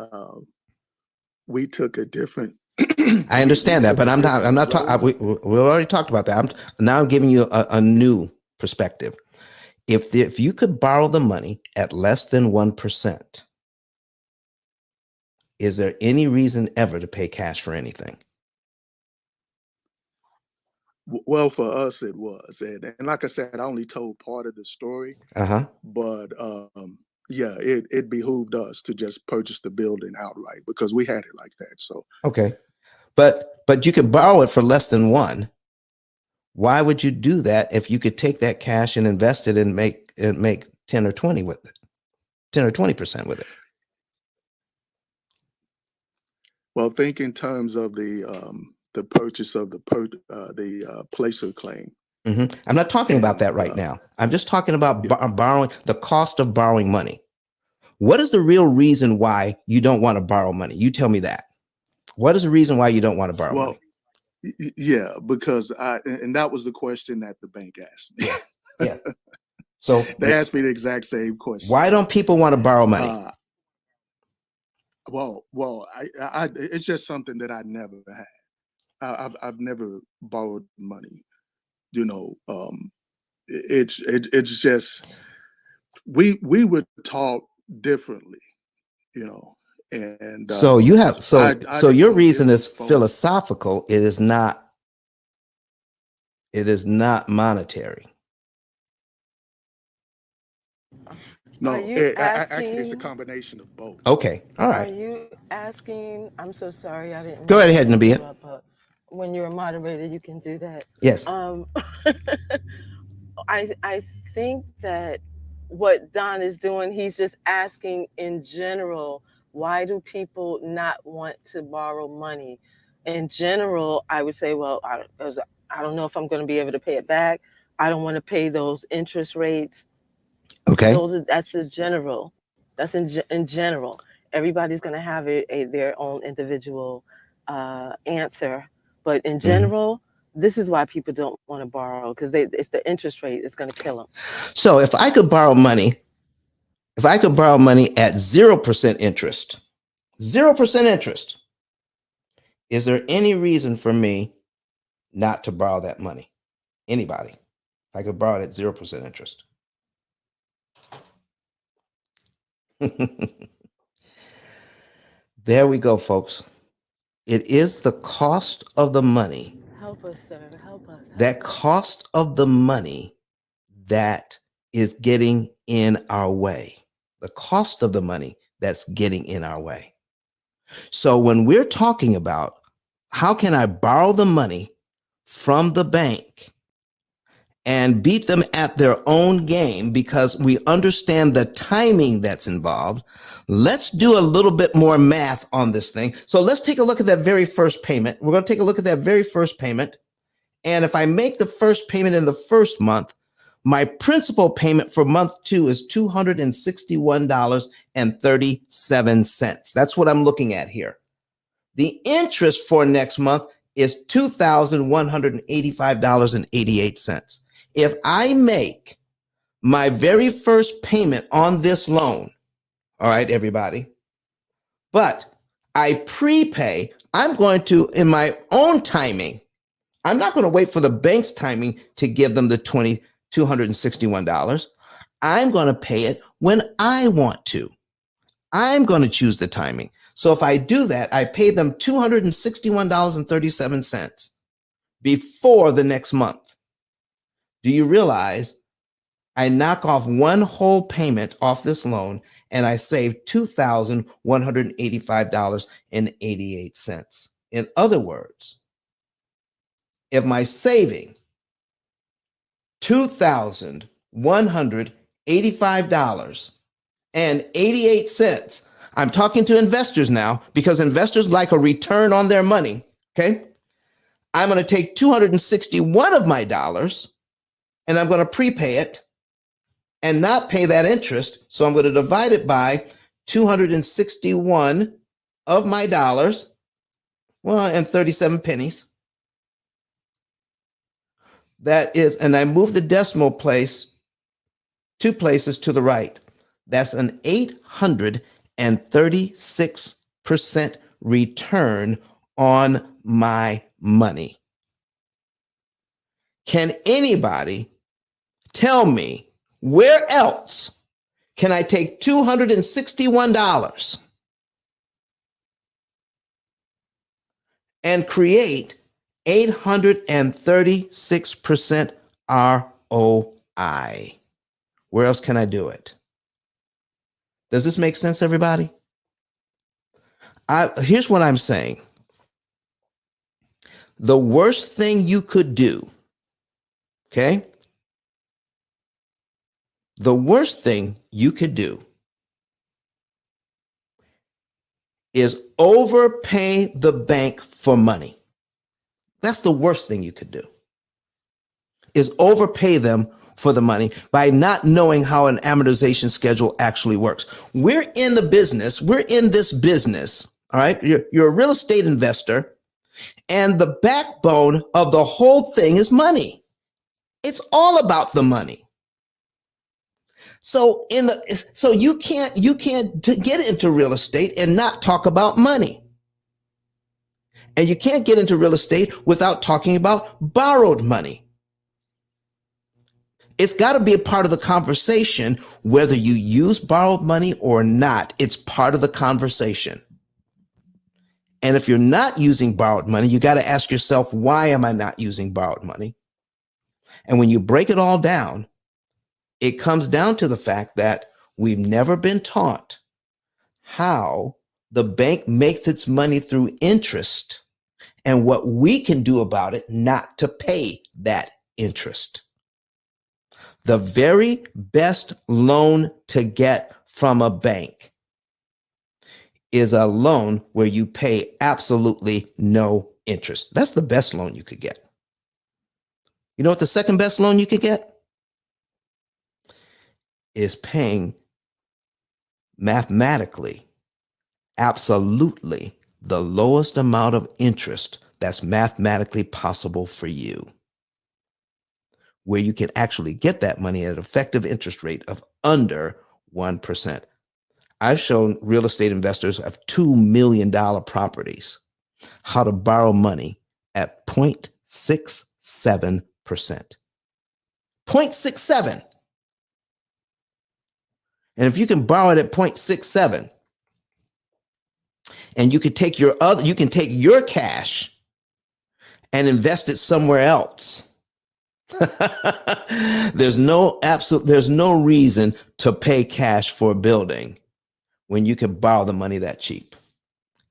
we took a different. I understand that, but I'm not talking. We already talked about that. I'm giving you a new perspective. If you could borrow the money at less than 1%, is there any reason ever to pay cash for anything? Well, for us, it was, and like I said, I only told part of the story. But yeah, it behooved us to just purchase the building outright because we had it like that. So okay, but you could borrow it for less than 1. Why would you do that if you could take that cash and invest it and make 10 or 20 with it, 10 or 20% with it? Well, think in terms of the purchase of the placer claim. I'm not talking about that right now. I'm just talking about borrowing, the cost of borrowing money. What is the real reason why you don't want to borrow money? You tell me that. What is the reason why you don't want to borrow money? Yeah, because and that was the question that the bank asked me. Yeah. So they asked me the exact same question. Why don't people want to borrow money? Well, I it's just something that I never had. I've never borrowed money. You know, it's just we were taught differently. You know, and so you have so your reason is philosophical. It is not monetary. No, actually, it's a combination of both. Okay, all right. Are you asking? I'm so sorry, I didn't. Go right ahead, Nabia. When you're a moderator, you can do that. Yes. I think that what Don is doing, he's just asking in general, why do people not want to borrow money? In general, I would say, well, I don't know if I'm going to be able to pay it back. I don't want to pay those interest rates. Okay. That's just general. That's in general. Everybody's going to have their own individual answer. But in general, this is why people don't want to borrow, because it's the interest rate. It's going to kill them. So if I could borrow money at 0% interest, 0% interest, Is there any reason for me not to borrow that money? Anybody? I could borrow it at 0% interest. There we go, folks. It is the cost of the money. Help us, sir. Help us. That cost of the money that is getting in our way. The cost of the money that's getting in our way. So when we're talking about how can I borrow the money from the bank and beat them at their own game because we understand the timing that's involved, let's do a little bit more math on this thing. So let's take a look at that very first payment. We're going to take a look at that very first payment. And if I make the first payment in the first month, my principal payment for month 2 is $261.37. That's what I'm looking at here. The interest for next month is $2,185.88. If I make my very first payment on this loan, all right, everybody, but I prepay, I'm going to, in my own timing, I'm not going to wait for the bank's timing to give them the $261. I'm going to pay it when I want to. I'm going to choose the timing. So if I do that, I pay them $261.37 before the next month. Do you realize I knock off one whole payment off this loan and I save $2,185.88? In other words, if my saving $2,185.88, I'm talking to investors now because investors like a return on their money. Okay. I'm going to take 261 of my dollars and I'm going to prepay it and not pay that interest. So I'm going to divide it by 261 of my dollars, well, and 37 pennies. That is, and I move the decimal place 2 places to the right. That's an 836% return on my money. Can anybody tell me where else can I take $261 and create 836% ROI? Where else can I do it? Does this make sense, everybody? Here's what I'm saying. The worst thing you could do, okay? The worst thing you could do is overpay the bank for money. That's the worst thing you could do, is overpay them for the money by not knowing how an amortization schedule actually works. We're in this business, all right? You're a real estate investor, and the backbone of the whole thing is money. It's all about the money. So you can't get into real estate and not talk about money. And you can't get into real estate without talking about borrowed money. It's got to be a part of the conversation, whether you use borrowed money or not. It's part of the conversation. And if you're not using borrowed money, you got to ask yourself, why am I not using borrowed money? And when you break it all down, it comes down to the fact that we've never been taught how the bank makes its money through interest and what we can do about it not to pay that interest. The very best loan to get from a bank is a loan where you pay absolutely no interest. That's the best loan you could get. You know what the second best loan you could get is? Paying mathematically, absolutely the lowest amount of interest that's mathematically possible for you, where you can actually get that money at an effective interest rate of under 1%. I've shown real estate investors of $2 million properties how to borrow money at 0.67%. 0.67. And if you can borrow it at 0.67, and you can take your cash and invest it somewhere else. There's no reason to pay cash for a building when you can borrow the money that cheap.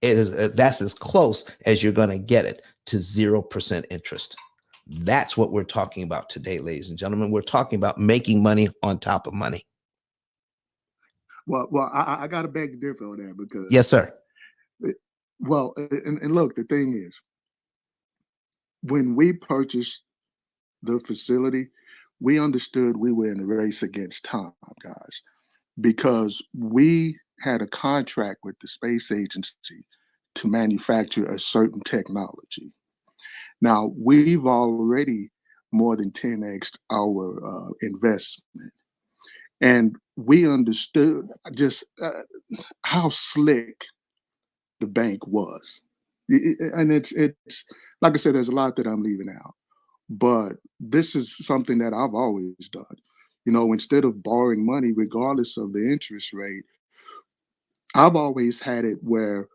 That's as close as you're going to get it to 0% interest. That's what we're talking about today, ladies and gentlemen. We're talking about making money on top of money. Well, I got to beg to differ on that because yes, sir. Well, and look, the thing is, when we purchased the facility, we understood we were in a race against time, guys, because we had a contract with the space agency to manufacture a certain technology. Now, we've already more than 10x'd our investment. And we understood just how slick the bank was. And it's like I said, there's a lot that I'm leaving out. But this is something that I've always done. You know, instead of borrowing money, regardless of the interest rate, I've always had it where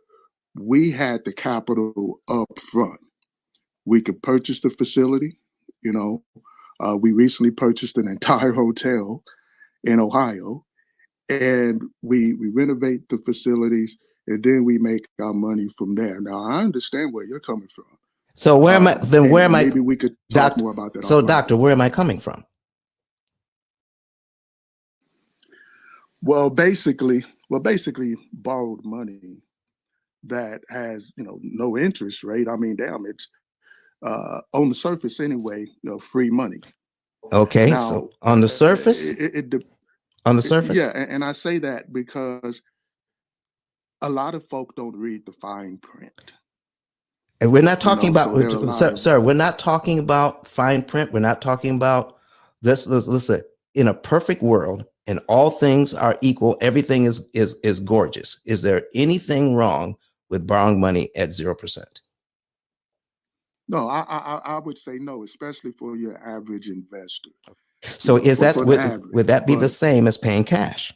we had the capital up front. We could purchase the facility. You know, we recently purchased an entire hotel in Ohio, and we renovate the facilities, and then we make our money from there. Now, I understand where you're coming from. So where am I? Then where am I? Maybe we could talk more about that. So, doctor, where am I coming from? Well, basically, borrowed money that has, no interest rate. I mean, damn, it's on the surface anyway, free money. Okay, now, so on the surface, on the surface, yeah, and I say that because a lot of folk don't read the fine print. And we're not talking about, sir, we're not talking about fine print. We're not talking about this. Listen, in a perfect world, and all things are equal, everything is gorgeous. Is there anything wrong with borrowing money at 0%? No, I would say no, especially for your average investor. So is that would that be the same as paying cash?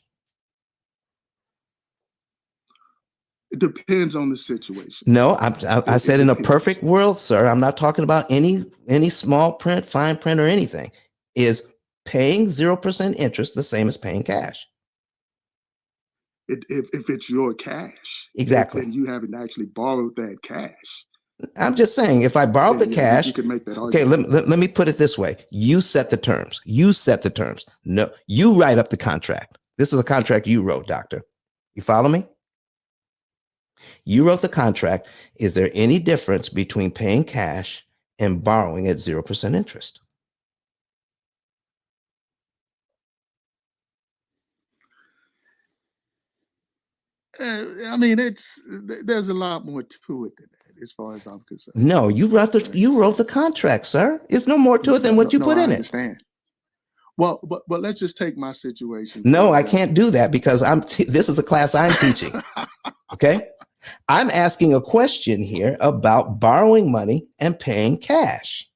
It depends on the situation. No, I said in a perfect world, sir. I'm not talking about any small print, fine print, or anything. Is paying 0% interest the same as paying cash? If it's your cash, exactly, and you haven't actually borrowed that cash. I'm just saying, if I borrowed the cash, you could make that argument. Okay, let me put it this way. You set the terms. You set the terms. No, you write up the contract. This is a contract you wrote, doctor. You follow me? You wrote the contract. Is there any difference between paying cash and borrowing at 0% interest? I mean, there's a lot more to it than that, as far as I'm concerned. No, you wrote the contract, sir. There's no more to it than what you put in it. I understand. Well, but let's just take my situation. No, I can't do that because this is a class I'm teaching. Okay, I'm asking a question here about borrowing money and paying cash.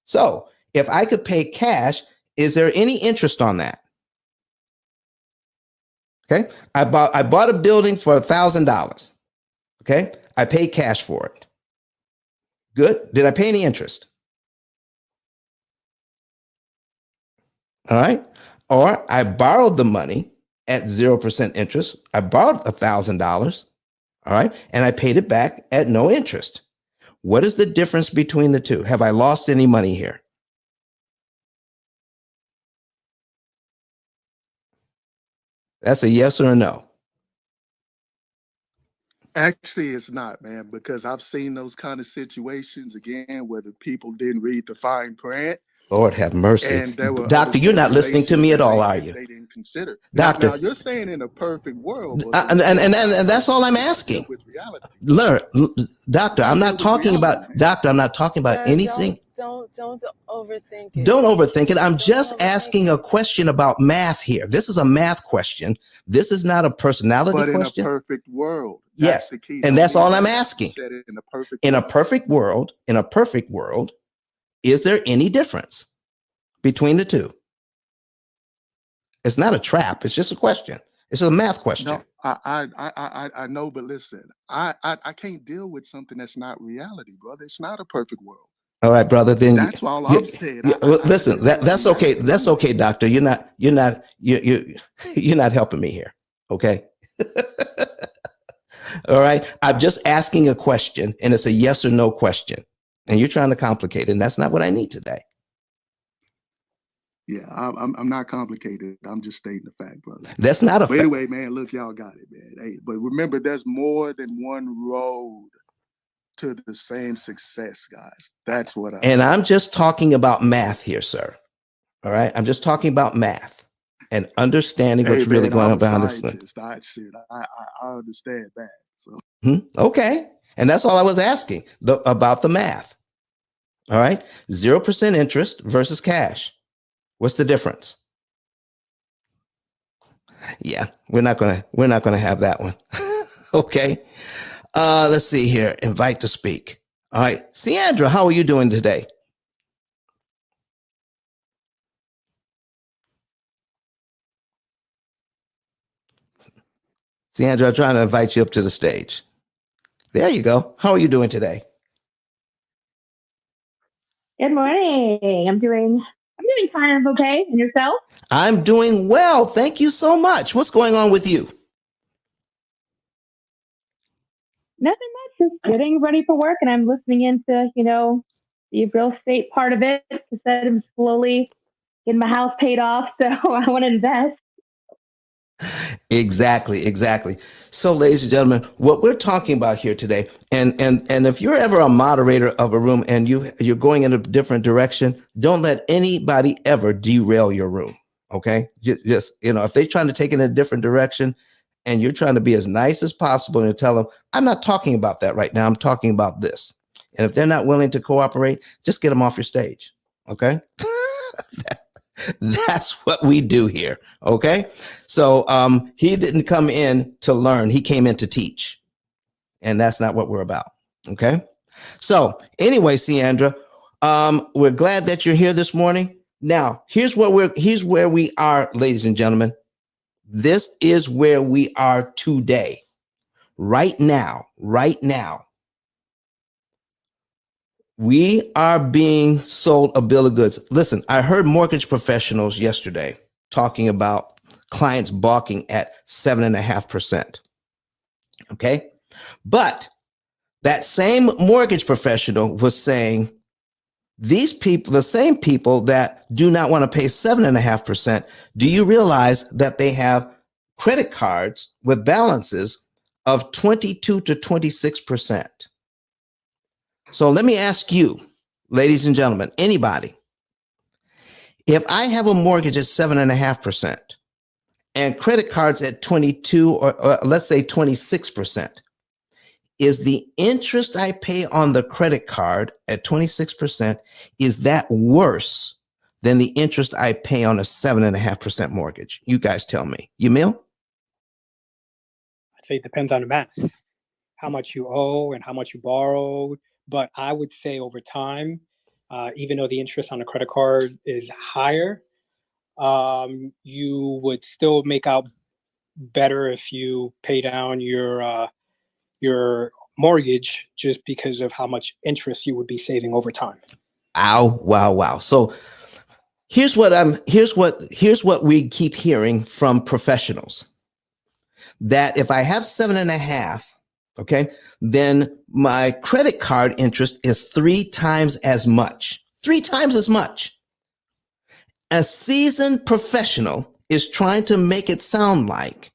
So, if I could pay cash, is there any interest on that? Okay, I bought a building for $1,000. Okay, I paid cash for it. Good. Did I pay any interest? All right. Or I borrowed the money at 0% interest. I borrowed $1,000. All right, and I paid it back at no interest. What is the difference between the two? Have I lost any money here? That's a yes or a no. Actually, it's not, man, because I've seen those kind of situations again where the people didn't read the fine print. Lord have mercy. And Doctor, you're not listening to me at all, are you? They didn't consider. Doctor, now you're saying in a perfect world. And that's all I'm asking. With reality. Doctor, I'm not talking about anything. don't overthink it. Don't overthink it. I'm just overthink asking a question about math here. This is a math question. This is not a personality But in a question. perfect world, Yes. that's the key. And Don't that's leave all that I'm out. You asking. said it in a perfect In a world. perfect world, is there any difference between the two? It's not a trap. It's just a question. It's a math question. No, I know, but listen, I can't deal with something that's not reality, brother. It's not a perfect world. All right, brother. Then That's all I'm saying. listen. That's okay. reality. That's okay, doctor. You're not you're not helping me here. Okay. All right. I'm just asking a question, and it's a yes or no question, and you're trying to complicate it, and that's not what I need today. Yeah, I'm not complicated. I'm just stating the fact, brother. That's not a But anyway, man, look, y'all got it, man. Hey, but remember, there's more than one road to the same success, guys. That's what I And say. I'm just talking about math here, sir. All right. I'm just talking about math and understanding what's Hey, really man, going I'm on a behind this. scientist. I understand that. So Okay. And that's all I was asking about the math. All right. 0% interest versus cash. What's the difference? Yeah, we're not gonna have that one. Okay. Let's see here. Invite to speak. All right. Sandra, how are you doing today? Sandra, I'm trying to invite you up to the stage. There you go. How are you doing today? Good morning. I'm doing kind of okay. And yourself? I'm doing well. Thank you so much. What's going on with you? Nothing much. Just getting ready for work, and I'm listening into the real estate part of it. To said I'm slowly getting my house paid off, so I want to invest. Exactly. So, ladies and gentlemen, what we're talking about here today, and if you're ever a moderator of a room and you're going in a different direction, don't let anybody ever derail your room. Okay, just if they're trying to take it in a different direction, and you're trying to be as nice as possible and tell them, I'm not talking about that right now. I'm talking about this. And if they're not willing to cooperate, just get them off your stage. Okay. That's what we do here. Okay. So he didn't come in to learn, he came in to teach. And that's not what we're about. Okay. So anyway, Sandra, we're glad that you're here this morning. Now, here's where we are, ladies and gentlemen. This is where we are today. Right now. We are being sold a bill of goods. Listen, I heard mortgage professionals yesterday talking about clients balking at 7.5%. Okay. But that same mortgage professional was saying these people, the same people that do not want to pay 7.5%, do you realize that they have credit cards with balances of 22 to 26%? So let me ask you, ladies and gentlemen, anybody, if I have a mortgage at 7.5% and credit cards at 22 or let's say 26%, is the interest I pay on the credit card at 26%, is that worse than the interest I pay on a 7.5% mortgage? You guys tell me. Yamil? I'd say it depends on the math, how much you owe and how much you borrowed. But I would say over time, even though the interest on a credit card is higher, you would still make out better if you pay down your mortgage just because of how much interest you would be saving over time. Ow, wow. So here's what we keep hearing from professionals, that if I have 7.5, okay, then my credit card interest is 3 times as much. 3 times as much. A seasoned professional is trying to make it sound like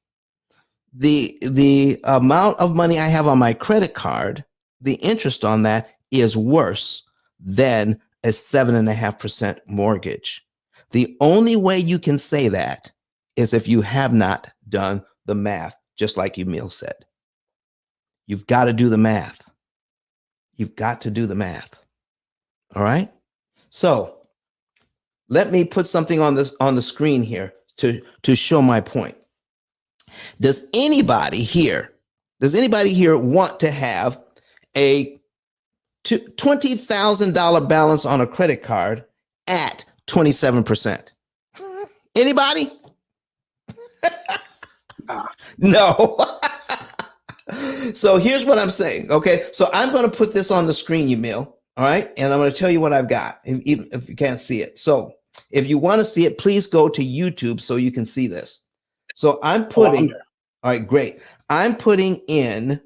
the amount of money I have on my credit card, the interest on that is worse than a 7.5% mortgage. The only way you can say that is if you have not done the math, just like Emil said. You've got to do the math. You've got to do the math. All right. So let me put something on the screen here to show my point. Does anybody here want to have a $20,000 balance on a credit card at 27%? Anybody? No. So here's what I'm saying. Okay. So I'm going to put this on the screen, Emil. All right. And I'm going to tell you what I've got, even if you can't see it. So if you want to see it, please go to YouTube so you can see this. So I'm putting, all right, great. I'm putting in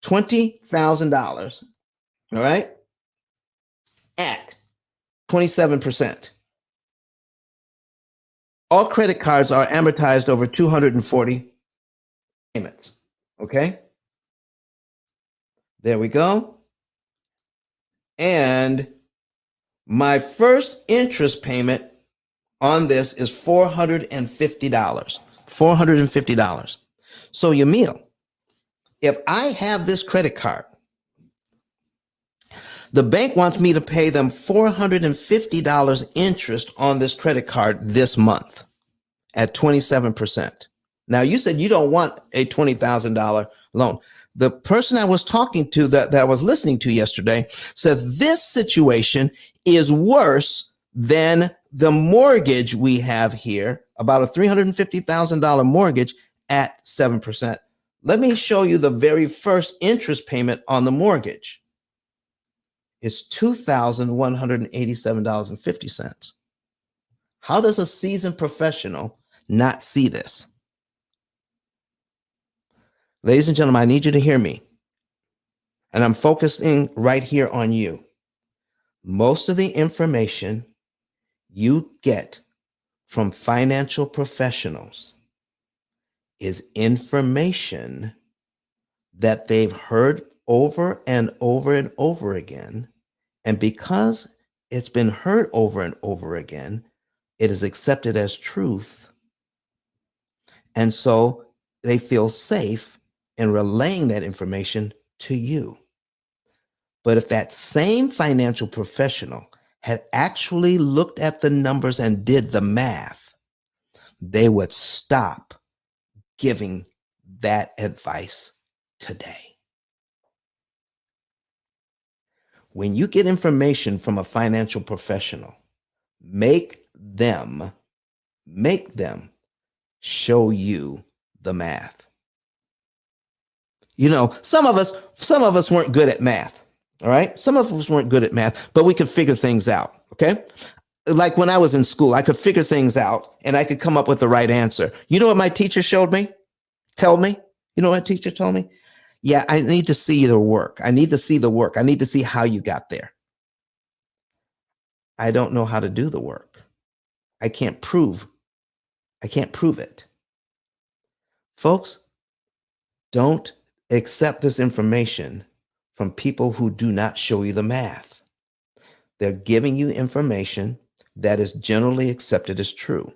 $20,000. All right. At 27%. All credit cards are amortized over 240 payments. Okay. There we go. And my first interest payment on this is $450. $450. So Yamil, if I have this credit card, the bank wants me to pay them $450 interest on this credit card this month at 27%. Now, you said you don't want a $20,000 loan. The person I was talking to that I was listening to yesterday said this situation is worse than the mortgage we have here, about a $350,000 mortgage at 7%. Let me show you the very first interest payment on the mortgage. It's $2,187.50. How does a seasoned professional not see this? Ladies and gentlemen, I need you to hear me. And I'm focusing right here on you. Most of the information you get from financial professionals is information that they've heard over and over and over again. And because it's been heard over and over again, it is accepted as truth. And so they feel safe in relaying that information to you. But if that same financial professional had actually looked at the numbers and did the math, they would stop giving that advice today. When you get information from a financial professional, make them show you the math. You know, some of us weren't good at math. All right. Some of us weren't good at math, but we could figure things out. Okay. Like when I was in school, I could figure things out and I could come up with the right answer. You know what my teacher showed me? Tell me. You know what my teacher told me? Yeah, I need to see the work. I need to see the work. I need to see how you got there. I don't know how to do the work. I can't prove it. Folks, don't accept this information from people who do not show you the math. They're giving you information that is generally accepted as true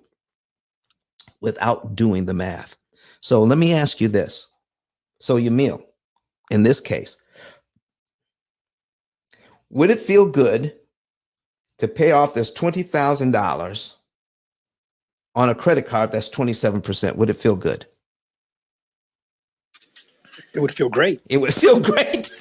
without doing the math. So let me ask you this. So Yamil, in this case, would it feel good to pay off this $20,000 on a credit card that's 27%? Would it feel good? It would feel great. It would feel great.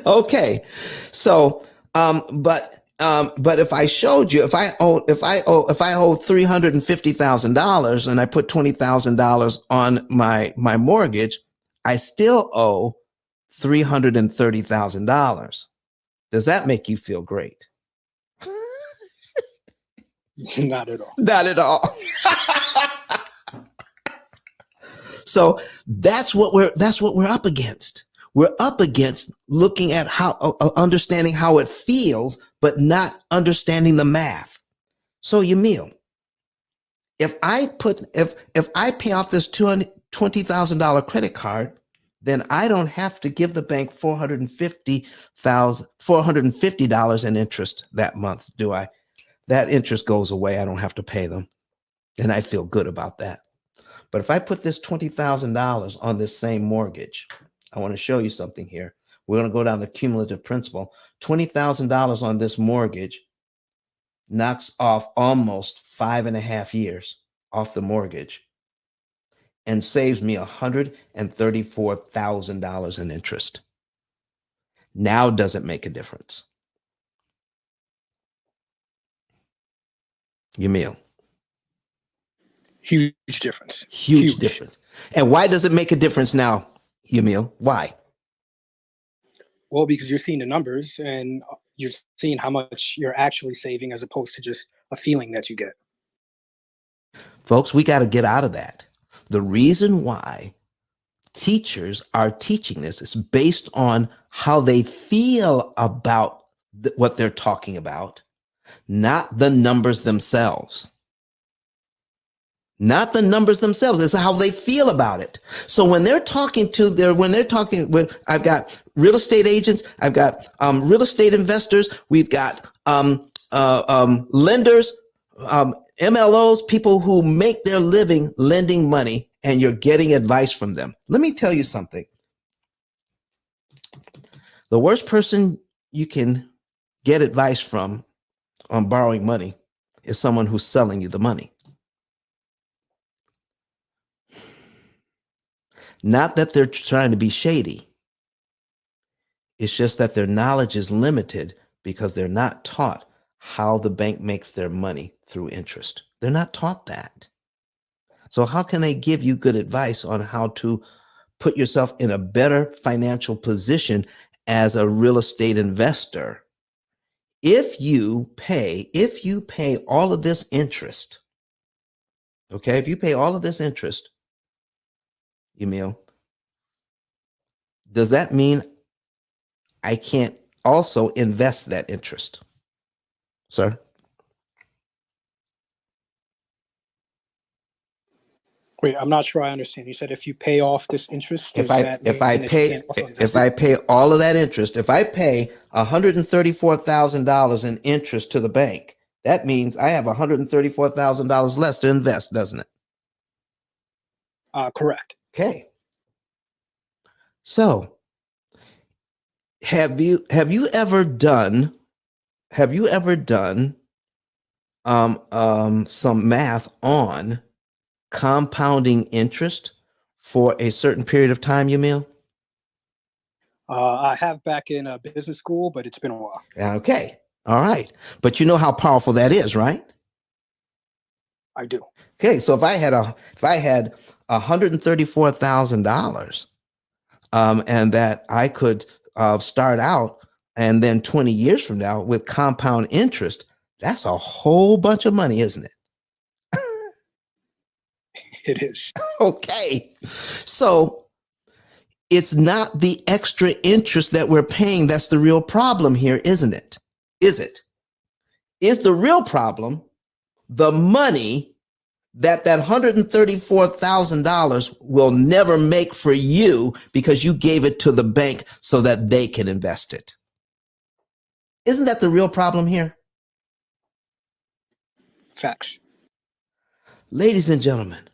Okay. So, but if I showed you, if I owe $350,000 and I put $20,000 on my mortgage, I still owe $330,000. Does that make you feel great? Not at all. Not at all. So that's what we're up against. We're up against looking at how understanding how it feels, but not understanding the math. So Yamil, if I pay off this $220,000 credit card, then I don't have to give the bank $450 in interest that month, do I? That interest goes away. I don't have to pay them. And I feel good about that. But if I put this $20,000 on this same mortgage, I want to show you something here. We're going to go down to cumulative principal. $20,000 on this mortgage knocks off almost 5.5 years off the mortgage and saves me $134,000 in interest. Now does it make a difference? Yamil. Huge difference. Huge difference. And why does it make a difference now, Yamil? Why? Well, because you're seeing the numbers and you're seeing how much you're actually saving as opposed to just a feeling that you get. Folks, we got to get out of that. The reason why teachers are teaching this is based on how they feel about what they're talking about, not the numbers themselves. Not the numbers themselves. It's how they feel about it. So when they're talking with, I've got real estate agents, I've got real estate investors, we've got lenders, MLOs, people who make their living lending money, and you're getting advice from them. Let me tell you something. The worst person you can get advice from on borrowing money is someone who's selling you the money. Not that they're trying to be shady. It's just that their knowledge is limited because they're not taught how the bank makes their money through interest. They're not taught that. So how can they give you good advice on how to put yourself in a better financial position as a real estate investor if you pay all of this interest? Okay, if you pay all of this interest, Emil, does that mean I can't also invest that interest, sir? Wait, I'm not sure I understand. You said if you pay off this interest, If I pay all of that interest, if I pay $134,000 in interest to the bank, that means I have $134,000 less to invest, doesn't it? Correct. Okay. So, have you ever done some math on compounding interest for a certain period of time, Yamil? I have back in business school, but it's been a while. Okay. All right. But you know how powerful that is, right? I do. Okay. So if I had $134,000, and that I could start out, and then 20 years from now with compound interest, that's a whole bunch of money, isn't it? It is. Okay. So it's not the extra interest that we're paying that's the real problem here, isn't it? Is it? Is the real problem the money that $134,000 will never make for you because you gave it to the bank so that they can invest it? Isn't that the real problem here? Facts. Ladies and gentlemen,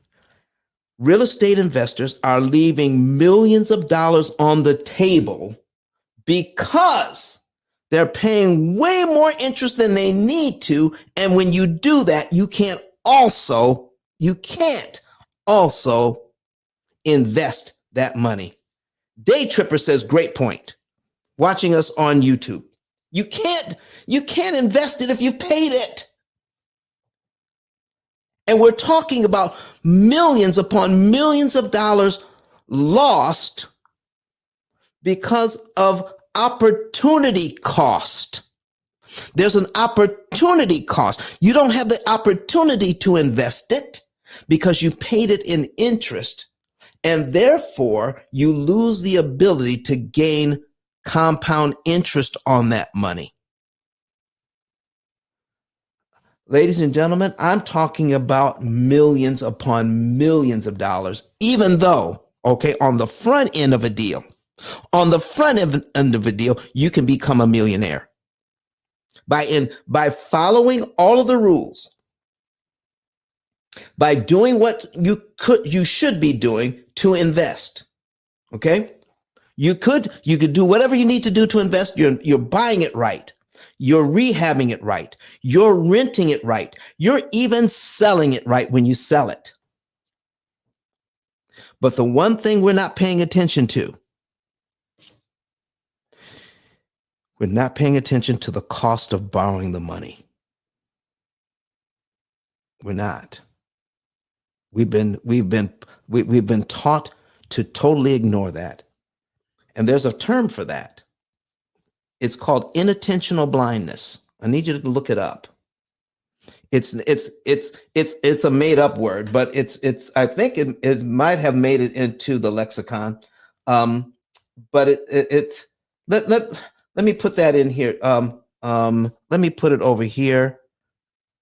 real estate investors are leaving millions of dollars on the table because they're paying way more interest than they need to. And when you do that, you can't also invest that money. Day Tripper says, great point. Watching us on YouTube. You can't invest it if you've paid it. And we're talking about millions upon millions of dollars lost because of opportunity cost. There's an opportunity cost. You don't have the opportunity to invest it because you paid it in interest, and therefore you lose the ability to gain compound interest on that money. Ladies and gentlemen, I'm talking about millions upon millions of dollars, even though, okay, on the front end of a deal, you can become a millionaire by following all of the rules, by doing what you should be doing to invest. Okay? You could do whatever you need to do to invest. You're buying it right. You're rehabbing it right. You're renting it right. You're even selling it right when you sell it. But the one thing we're not paying attention to, we're not paying attention to the cost of borrowing the money. We're not. We've been taught to totally ignore that. And there's a term for that. It's called inattentional blindness. I need you to look it up. It's a made up word, but I think it might have made it into the lexicon. But let me put that in here. Let me put it over here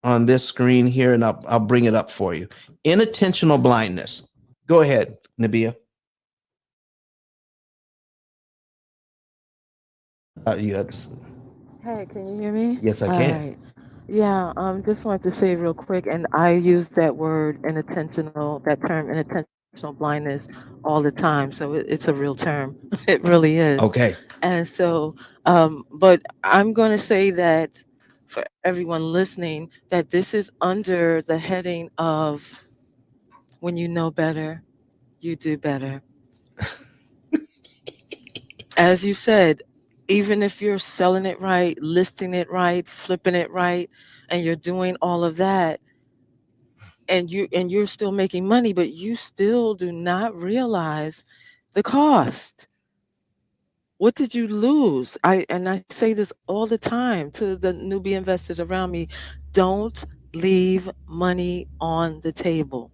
on this screen here, and I'll bring it up for you. Inattentional blindness. Go ahead, Nabia. Hey, can you hear me? Yes, I All can. right. Yeah, just wanted to say real quick, and I use that term inattentional blindness all the time. So it's a real term. It really is. Okay. And so, but I'm going to say that for everyone listening, that this is under the heading of when you know better, you do better. As you said, even if you're selling it right, listing it right, flipping it right, and you're doing all of that, and you're still making money, but you still do not realize the cost. What did you lose? I say this all the time to the newbie investors around me. Don't leave money on the table.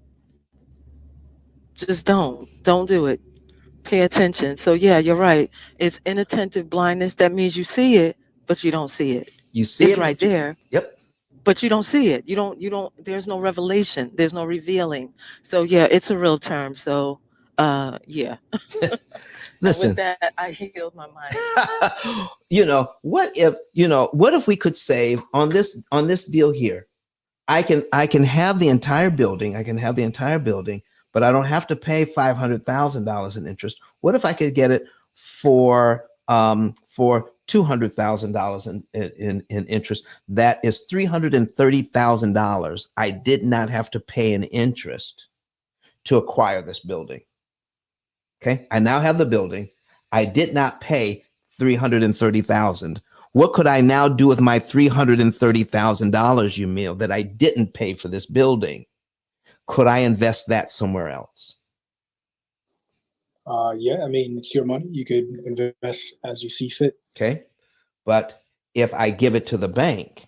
Just don't do it. Pay attention. So yeah, you're right. It's inattentive blindness. That means you see it, but you don't see it. You see It's it right there. Yep. But you don't see it. You don't there's no revelation. There's no revealing. So yeah, it's a real term. So yeah. Listen. And with that, I yield my mind. What if we could save on this deal here? I can have the entire building. But I don't have to pay $500,000 in interest. What if I could get it for $200,000 in interest? That is $330,000. I did not have to pay an interest to acquire this building. Okay, I now have the building. I did not pay $330,000. What could I now do with my $330,000, Emil, that I didn't pay for this building? Could I invest that somewhere else? Yeah, I mean, it's your money. You could invest as you see fit. Okay. But if I give it to the bank,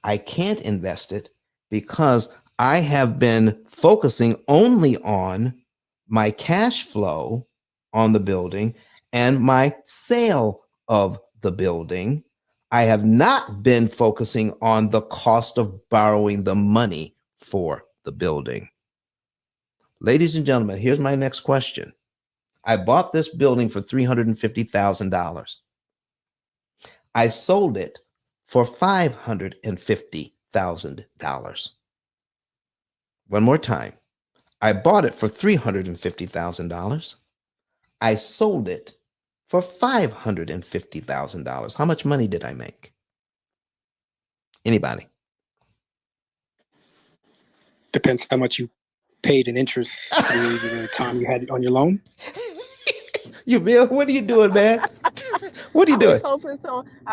I can't invest it because I have been focusing only on my cash flow on the building and my sale of the building. I have not been focusing on the cost of borrowing the money for the building. Ladies and gentlemen, here's my next question. I bought this building for $350,000. I sold it for $550,000. One more time. I bought it for $350,000. I sold it for $550,000. How much money did I make? Anybody? Depends how much you paid in interest through the time you had on your loan. Bill, what are you doing, man? What are you doing? I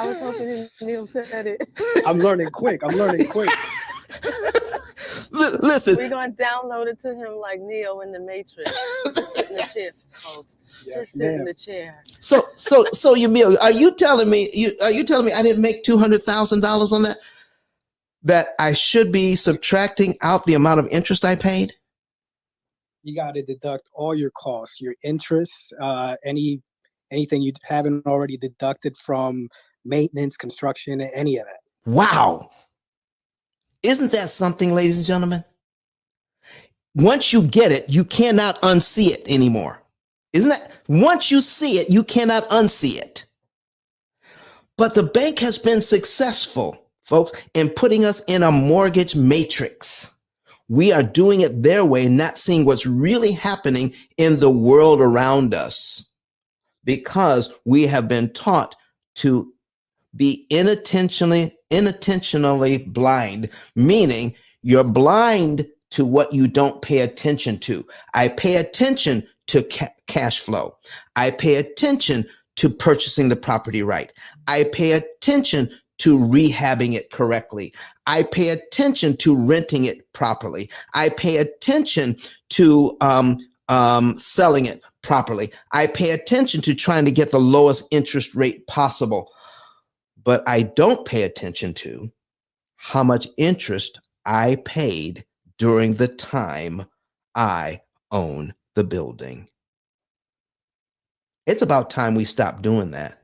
was hoping Neil said it. I'm learning quick. Listen. We're going to download it to him like Neo in the Matrix. Just sit in the chair, folks. Yes, just sit in the chair. So Emil, are you telling me I didn't make $200,000 on that? That I should be subtracting out the amount of interest I paid? You got to deduct all your costs, your interest, anything you haven't already deducted from maintenance, construction, any of that. Wow. Isn't that something, ladies and gentlemen? Once you get it, you cannot unsee it anymore. Isn't that? Once you see it, you cannot unsee it. But the bank has been successful, folks, in putting us in a mortgage matrix. We are doing it their way, not seeing what's really happening in the world around us. because we have been taught to be inattentionally blind, meaning you're blind to what you don't pay attention to. I pay attention to cash flow. I pay attention to purchasing the property right. I pay attention to rehabbing it correctly. I pay attention to renting it properly. I pay attention to selling it properly. I pay attention to trying to get the lowest interest rate possible. But I don't pay attention to how much interest I paid during the time I own the building. It's about time we stop doing that.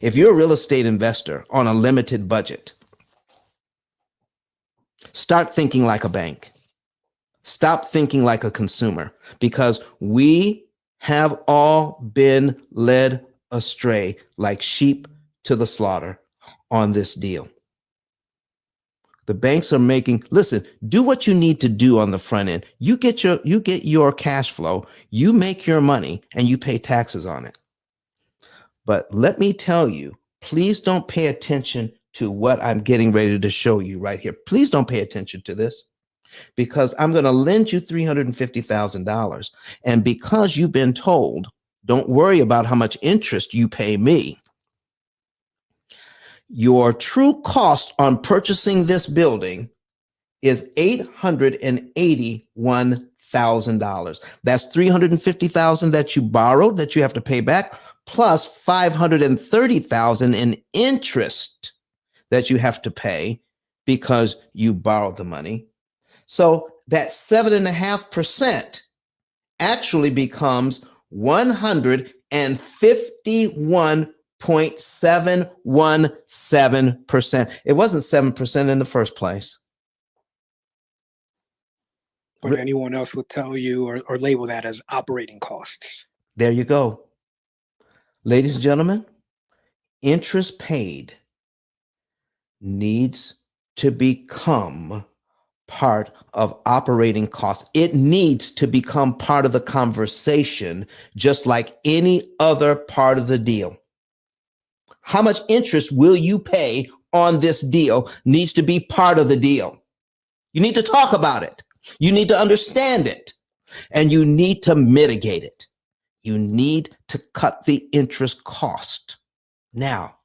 If you're a real estate investor on a limited budget, start thinking like a bank. Stop thinking like a consumer, because we have all been led astray like sheep to the slaughter on this deal. The banks are listen, do what you need to do on the front end. You get your cash flow, you make your money, and you pay taxes on it. But let me tell you, please don't pay attention to what I'm getting ready to show you right here. Please don't pay attention to this, because I'm going to lend you $350,000. And because you've been told, don't worry about how much interest you pay me, your true cost on purchasing this building is $881,000. That's $350,000 that you borrowed that you have to pay back, plus $530,000 in interest that you have to pay because you borrowed the money. So that 7.5% actually becomes 151.717%. It wasn't 7% in the first place. But anyone else would tell you or label that as operating costs. There you go. Ladies and gentlemen, interest paid needs to become part of operating costs. It needs to become part of the conversation, just like any other part of the deal. How much interest will you pay on this deal needs to be part of the deal. You need to talk about it. You need to understand it, and you need to mitigate it. You need to cut the interest cost. Now,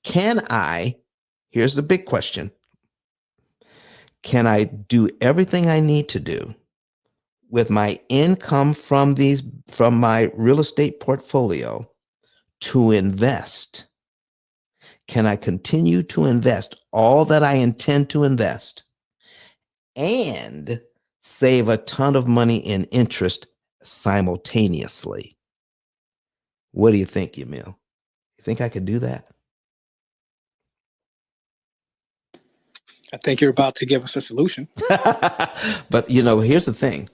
here's the big question. Can I do everything I need to do with my income from my real estate portfolio to invest? Can I continue to invest all that I intend to invest and save a ton of money in interest simultaneously? What do you think, Emil? You think I could do that? I think you're about to give us a solution. But, here's the thing.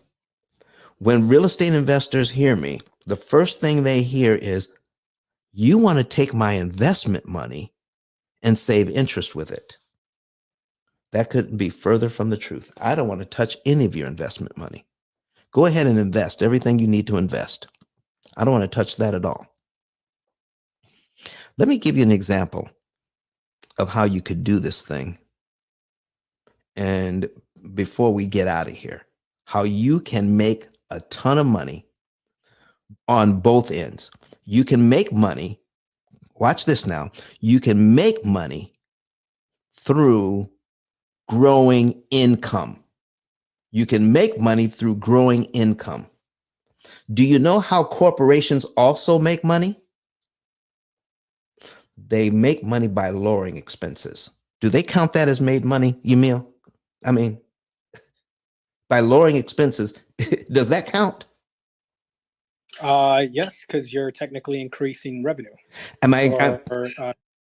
When real estate investors hear me, the first thing they hear is, you want to take my investment money and save interest with it. That couldn't be further from the truth. I don't want to touch any of your investment money. Go ahead and invest everything you need to invest. I don't want to touch that at all. Let me give you an example of how you could do this thing. And before we get out of here, how you can make a ton of money on both ends. You can make money. Watch this now. You can make money through growing income. You can make money through growing income. Do you know how corporations also make money? They make money by lowering expenses. Do they count that as made money, Emil? I mean, by lowering expenses, does that count? Yes, because you're technically increasing revenue.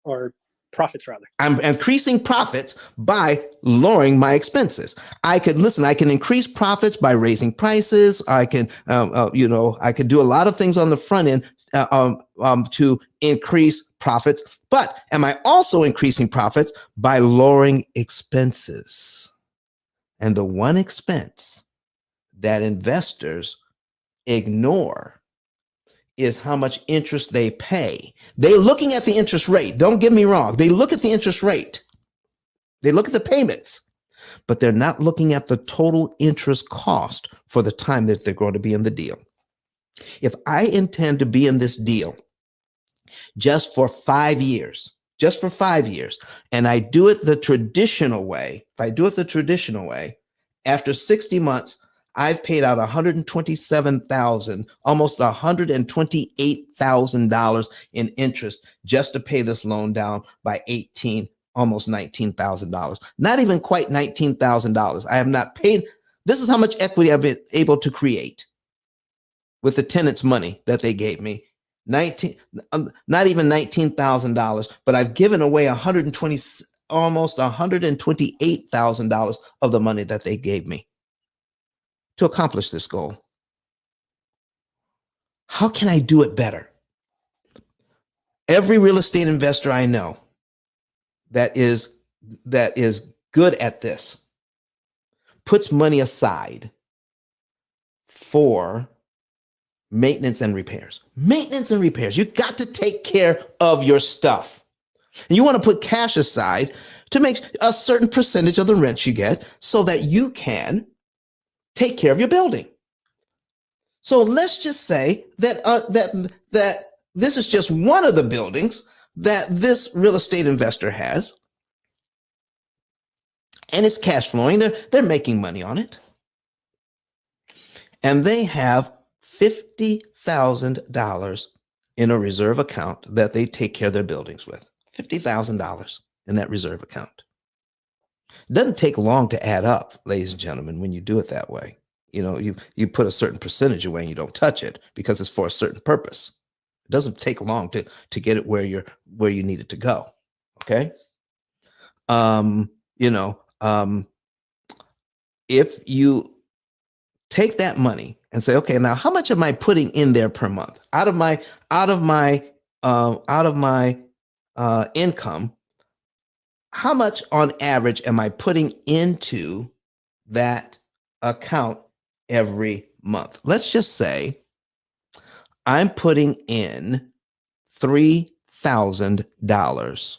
Or profits, rather. I'm increasing profits by lowering my expenses. I can increase profits by raising prices. I can, I can do a lot of things on the front end to increase profits. But am I also increasing profits by lowering expenses? And the one expense that investors ignore is how much interest they pay. They're looking at the interest rate. Don't get me wrong. They look at the interest rate. They look at the payments, but they're not looking at the total interest cost for the time that they're going to be in the deal. If I intend to be in this deal just for 5 years, and I do it the traditional way, after 60 months, I've paid out $127,000, almost $128,000 in interest just to pay this loan down by almost $19,000. Not even quite $19,000. I have not paid. This is how much equity I've been able to create with the tenants' money that they gave me. Not even $19,000, but I've given away almost $128,000 of the money that they gave me to accomplish this goal. How can I do it better? Every real estate investor I know that is good at this puts money aside for maintenance and repairs. You got to take care of your stuff. And you want to put cash aside to make a certain percentage of the rent you get so that you can take care of your building. So let's just say that that this is just one of the buildings that this real estate investor has, and it's cash flowing. They're making money on it, and they have $50,000 in a reserve account that they take care of their buildings with. $50,000 in that reserve account. It doesn't take long to add up, ladies and gentlemen, when you do it that way. You know, you put a certain percentage away and you don't touch it because it's for a certain purpose. It doesn't take long to get it where you need it to go. Okay. If you take that money and say, okay, now how much am I putting in there per month out of my income? How much on average am I putting into that account every month? Let's just say I'm putting in $3,000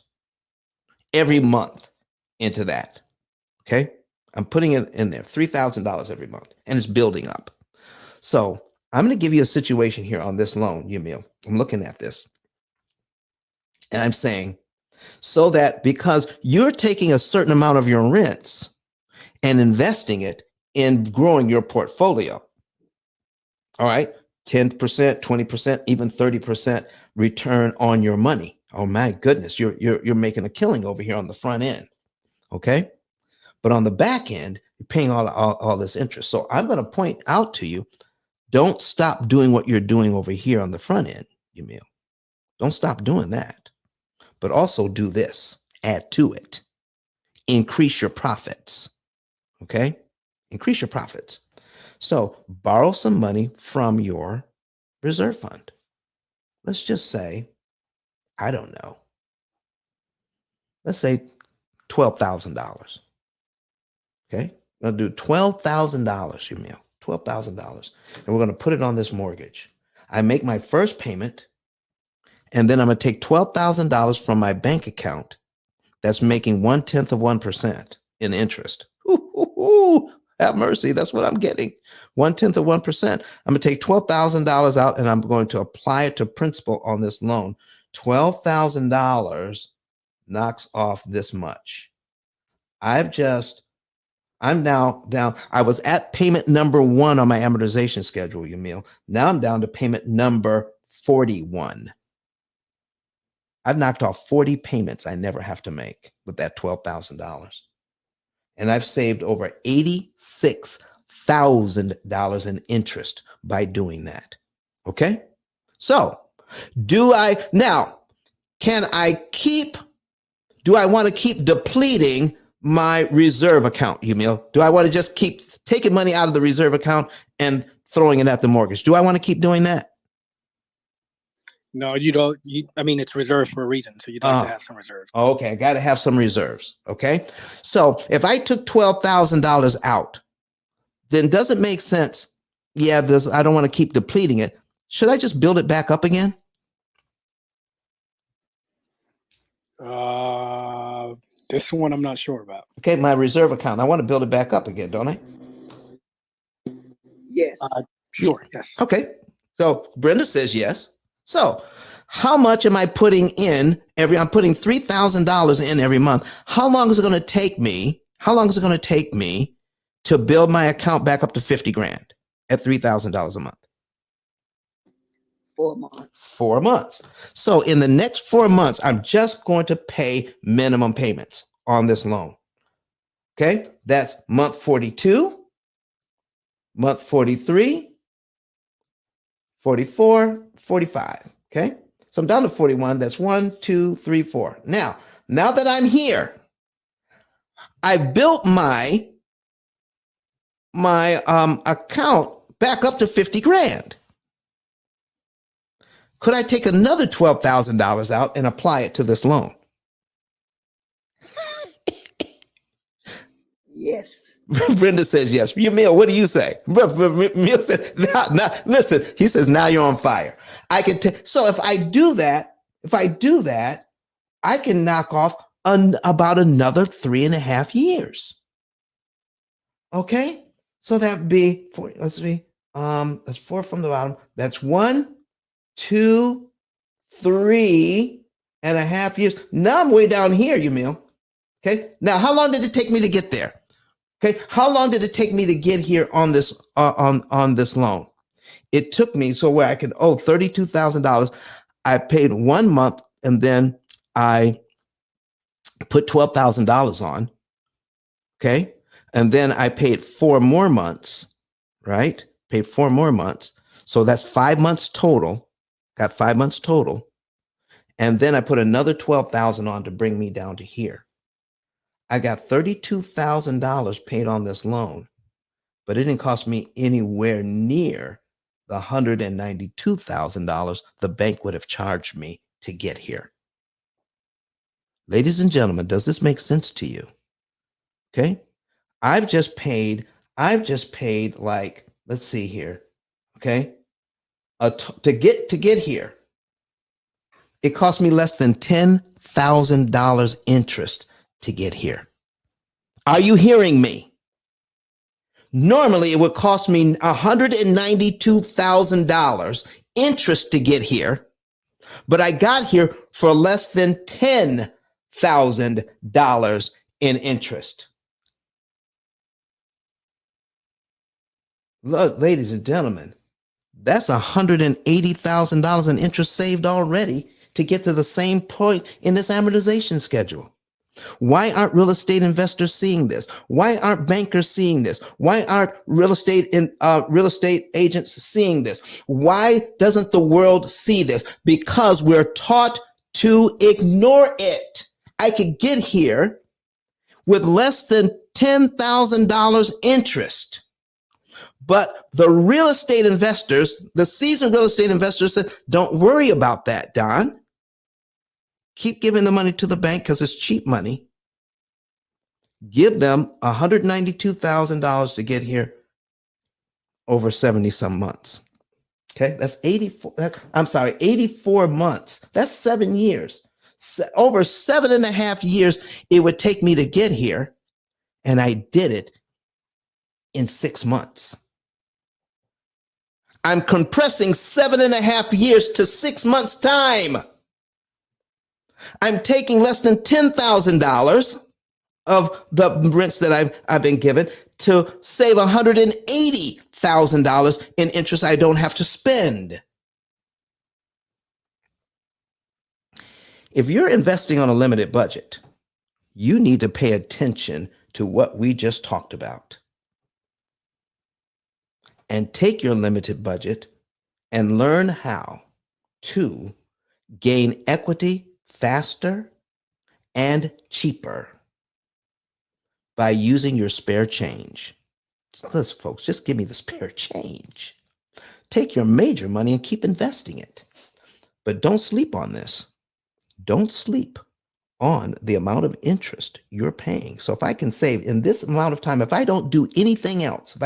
every month into that. Okay. I'm putting it in there, $3,000 every month, and it's building up. So I'm going to give you a situation here on this loan, Yamil. I'm looking at this and I'm saying, so that because you're taking a certain amount of your rents and investing it in growing your portfolio, all right, 10%, 20%, even 30% return on your money. Oh my goodness, you're making a killing over here on the front end, okay? But on the back end, you're paying all this interest. So I'm going to point out to you, don't stop doing what you're doing over here on the front end, Yamil. Don't stop doing that. But also do this, add to it, increase your profits, okay? Increase your profits. So borrow some money from your reserve fund. Let's just say, I don't know, let's say $12,000, okay? I'll do $12,000, Yamil, $12,000, and we're going to put it on this mortgage. I make my first payment, and then I'm going to take $12,000 from my bank account that's making 0.1% in interest. Ooh, have mercy. That's what I'm getting. 0.1%. I'm going to take $12,000 out and I'm going to apply it to principal on this loan. $12,000 knocks off this much. I'm now down. I was at payment number 1 on my amortization schedule, Yamil. Now I'm down to payment number 41. I've knocked off 40 payments I never have to make with that $12,000. And I've saved over $86,000 in interest by doing that. Okay? So, do I want to keep depleting my reserve account, Yamil? Do I want to just keep taking money out of the reserve account and throwing it at the mortgage? Do I want to keep doing that? No, you don't. It's reserved for a reason, so you'd like to have some reserves. Okay, I got to have some reserves. Okay, so if I took $12,000 out, then does it make sense? Yeah, I don't want to keep depleting it. Should I just build it back up again? This one I'm not sure about. Okay, my reserve account. I want to build it back up again, don't I? Yes. Sure. Yes. Okay. So Brenda says yes. So how much am I putting in I'm putting $3,000 in every month. How long is it going to take me? How long is it going to take me to build my account back up to 50 grand at $3,000 a month? 4 months. 4 months. So in the next 4 months, I'm just going to pay minimum payments on this loan. Okay. That's month 42, month 43, 44, 45. Okay. So I'm down to 41. That's 1, 2, 3, 4. Now that I'm here, I've built my account back up to 50 grand. Could I take another $12,000 out and apply it to this loan? Yes. Brenda says yes. Emil, what do you say? Emil said, listen, he says, now you're on fire. I can so if I do that, I can knock off about another 3.5 years. Okay. So that'd be four. Let's see. That's 4 from the bottom. That's 1, 2, 3.5 years. Now I'm way down here, Emil. Okay. Now, how long did it take me to get there? Okay. How long did it take me to get here on this on this loan? It took me so where I could owe $32,000. I paid 1 month and then I put $12,000 on. Okay. And then I paid 4 more months, right? Paid 4 more months. So that's 5 months total. Got 5 months total. And then I put another $12,000 on to bring me down to here. I got $32,000 paid on this loan, but it didn't cost me anywhere near the $192,000 the bank would have charged me to get here. Ladies and gentlemen, does this make sense to you? Okay. I've just paid like, let's see here. Okay. To get here, it cost me less than $10,000 interest to get here. Are you hearing me? Normally, it would cost me $192,000 interest to get here, but I got here for less than $10,000 in interest. Look, ladies and gentlemen, that's $180,000 in interest saved already to get to the same point in this amortization schedule. Why aren't real estate investors seeing this? Why aren't bankers seeing this? Why aren't real estate agents seeing this? Why doesn't the world see this? Because we're taught to ignore it. I could get here with less than $10,000 interest. But the real estate investors, the seasoned real estate investors said, don't worry about that, Don. Keep giving the money to the bank because it's cheap money. Give them $192,000 to get here over 70 some months. Okay, that's 84 months. That's 7 years. Over 7.5 years it would take me to get here. And I did it in 6 months. I'm compressing 7.5 years to 6 months' time. I'm taking less than $10,000 of the rents that I've been given to save $180,000 in interest I don't have to spend. If you're investing on a limited budget, you need to pay attention to what we just talked about. And take your limited budget and learn how to gain equity faster and cheaper by using your spare change. Listen, folks, just give me the spare change. Take your major money and keep investing it. But don't sleep on this. Don't sleep on the amount of interest you're paying. So if I can save in this amount of time, if I don't do anything else,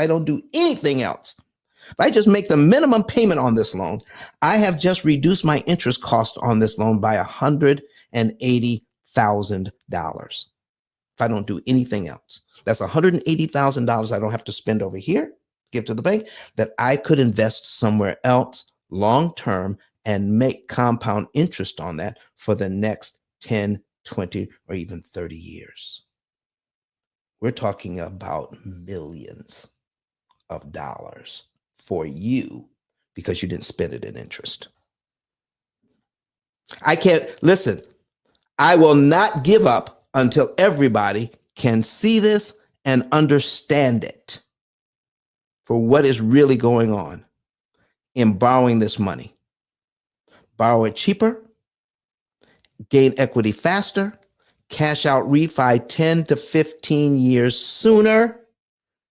If I just make the minimum payment on this loan, I have just reduced my interest cost on this loan by $180,000. If I don't do anything else, that's $180,000 I don't have to spend over here, give to the bank, that I could invest somewhere else long term and make compound interest on that for the next 10, 20, or even 30 years. We're talking about millions of dollars for you because you didn't spend it in interest. I can't listen. I will not give up until everybody can see this and understand it for what is really going on in borrowing this money. Borrow it cheaper, gain equity faster, cash out refi 10 to 15 years sooner,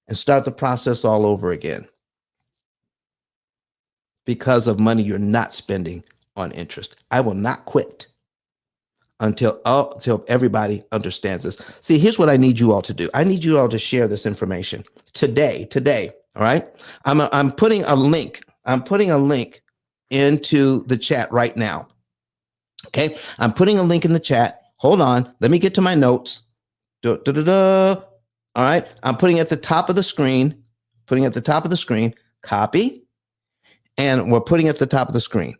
and start the process all over again because of money you're not spending on interest. I will not quit until everybody understands this. See, here's what I need you all to do. I need you all to share this information today. All right. I'm putting a link. I'm putting a link into the chat right now. Okay. I'm putting a link in the chat. Hold on. Let me get to my notes. All right. I'm putting it at the top of the screen. Copy. And we're putting it at the top of the screen.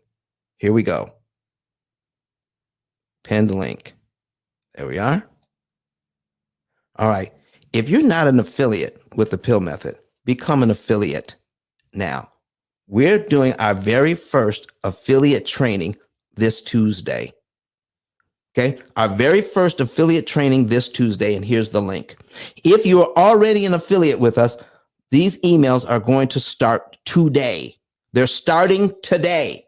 Here we go. Pinned link. There we are. All right. If you're not an affiliate with the P.I.L.L method, become an affiliate now. We're doing our very first affiliate training this Tuesday. Okay. Our very first affiliate training this Tuesday. And here's the link. If you're already an affiliate with us, these emails are going to start today. They're starting today.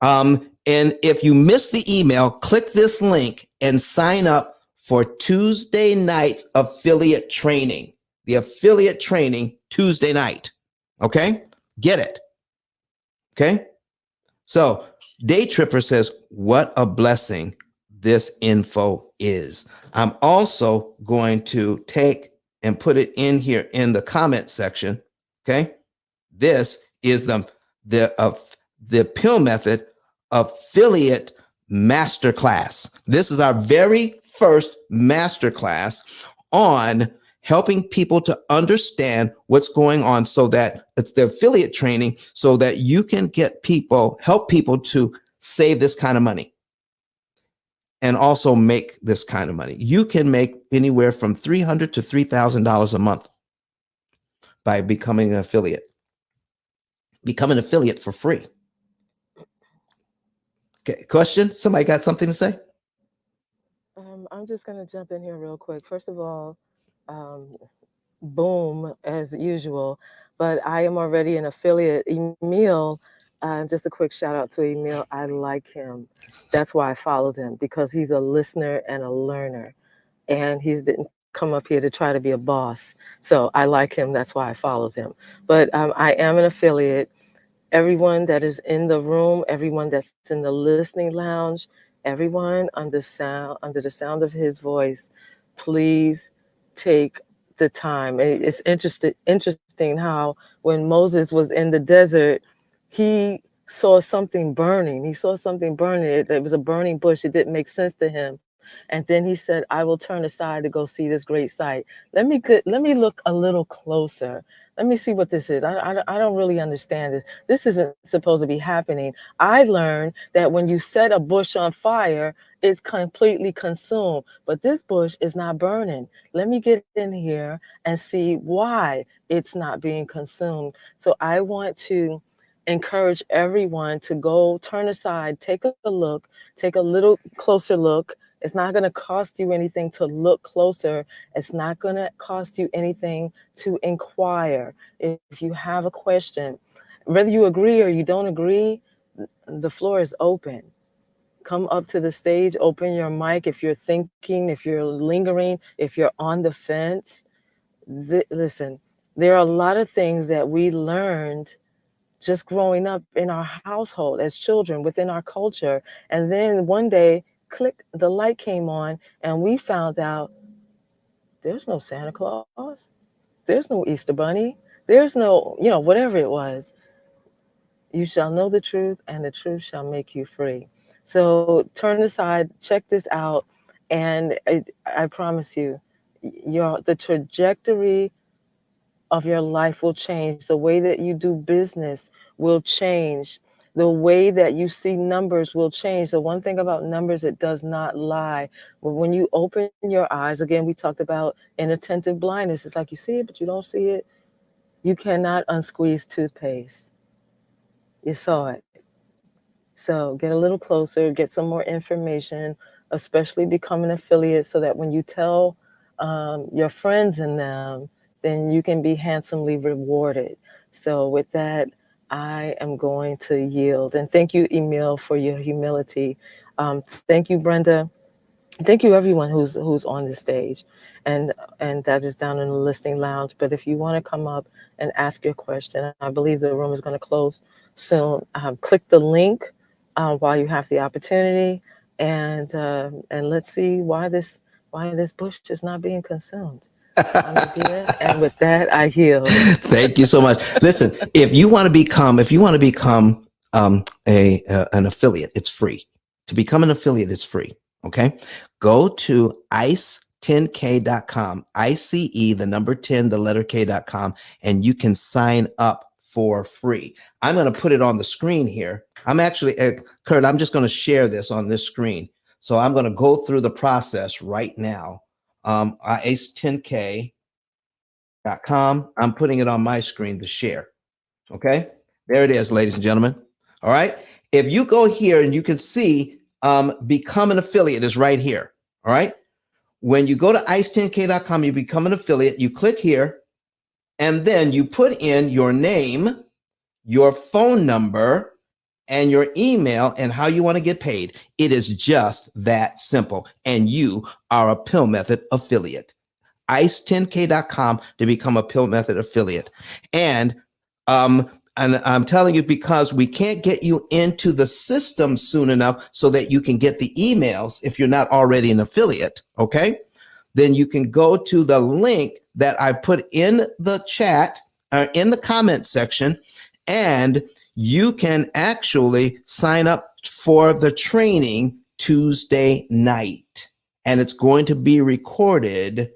And if you missed the email, click this link and sign up for Tuesday night's affiliate training. The affiliate training Tuesday night. Okay? Get it. Okay? So Day Tripper says, what a blessing this info is. I'm also going to take and put it in here in the comment section. Okay? This is the P.I.L.L method affiliate masterclass. This is our very first masterclass on helping people to understand what's going on, so that it's the affiliate training, so that you can help people to save this kind of money and also make this kind of money. You can make anywhere from $300 to $3,000 a month by becoming an affiliate. Become an affiliate for free. Okay, question? Somebody got something to say? I'm just going to jump in here real quick. First of all, boom, as usual, but I am already an affiliate. Emil, just a quick shout out to Emil. I like him. That's why I followed him, because he's a listener and a learner, and he didn't come up here to try to be a boss. So I like him. That's why I followed him. But I am an affiliate. Everyone that is in the room, everyone that's in the listening lounge, everyone under the sound of his voice, please take the time. It's interesting how when Moses was in the desert, he saw something burning. It was a burning bush. It didn't make sense to him. And then he said, I will turn aside to go see this great sight. Let me look a little closer. Let me see what this is. I don't really understand this. This isn't supposed to be happening. I learned that when you set a bush on fire, it's completely consumed. But this bush is not burning. Let me get in here and see why it's not being consumed. So I want to encourage everyone to go turn aside, take a look, take a little closer look. It's not going to cost you anything to look closer. It's not going to cost you anything to inquire. If you have a question, whether you agree or you don't agree, the floor is open. Come up to the stage, open your mic. If you're thinking, if you're lingering, if you're on the fence, listen, there are a lot of things that we learned just growing up in our household as children, within our culture. And then one day, click, the light came on and we found out there's no Santa Claus. There's no Easter Bunny. There's no, whatever it was, you shall know the truth, and the truth shall make you free. So turn aside, check this out, and I promise you, the trajectory of your life will change. The way that you do business will change. The way that you see numbers will change. The one thing about numbers, it does not lie. When you open your eyes, again, we talked about inattentive blindness. It's like you see it, but you don't see it. You cannot unsqueeze toothpaste. You saw it. So get a little closer, get some more information, especially become an affiliate so that when you tell your friends and them, then you can be handsomely rewarded. So with that, I am going to yield. And thank you, Emil, for your humility. Thank you, Brenda. Thank you, everyone who's on the stage, and that is down in the listening lounge. But if you want to come up and ask your question, I believe the room is going to close soon. Click the link while you have the opportunity, and let's see why this bush is not being consumed. And with that, I yield. Thank you so much. Listen, if you want to become an affiliate, it's free. To become an affiliate, it's free. Okay, go to ice10k.com, ICE, the number 10, the letter K.com, and you can sign up for free. I'm going to put it on the screen here. I'm actually, Kurt, I'm just going to share this on this screen. So I'm going to go through the process right now. ice10k.com. I'm putting it on my screen to share. Okay, there it is, ladies and gentlemen. All right. If you go here and you can see become an affiliate is right here. All right. When you go to ice10k.com, you become an affiliate, you click here, and then you put in your name, your phone number, and your email and how you want to get paid. It is just that simple. And you are a P.I.L.L Method affiliate. ice10k.com to become a P.I.L.L Method affiliate. And I'm telling you, because we can't get you into the system soon enough so that you can get the emails if you're not already an affiliate, okay? Then you can go to the link that I put in the chat, in the comment section, and you can actually sign up for the training Tuesday night. And it's going to be recorded,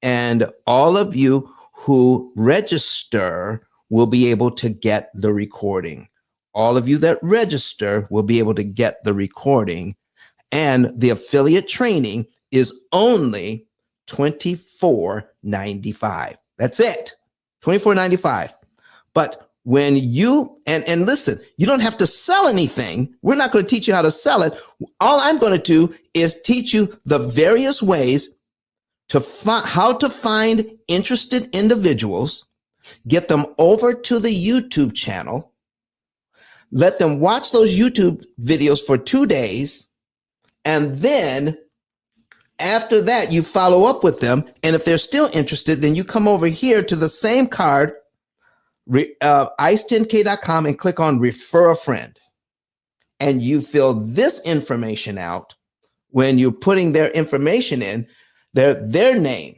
and all of you who register will be able to get the recording. All of you that register will be able to get the recording. And the affiliate training is only $24.95. That's it. $24.95. But when you and listen, you don't have to sell anything. We're not going to teach you how to sell it. All I'm going to do is teach you the various ways to how to find interested individuals, get them over to the YouTube channel, let them watch those YouTube videos for 2 days, and then after that, you follow up with them. And if they're still interested, then you come over here to the same card, ice10k.com, and click on refer a friend. And you fill this information out when you're putting their information in, their name,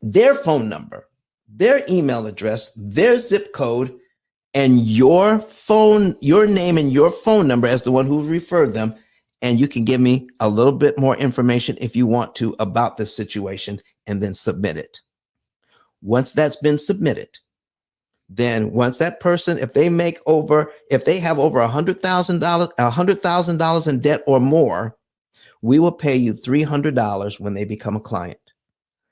their phone number, their email address, their zip code, and your name and your phone number as the one who referred them. And you can give me a little bit more information if you want to about this situation, and then submit it. Once that's been submitted, then once that person, if they have over $100,000 in debt or more, we will pay you $300 when they become a client.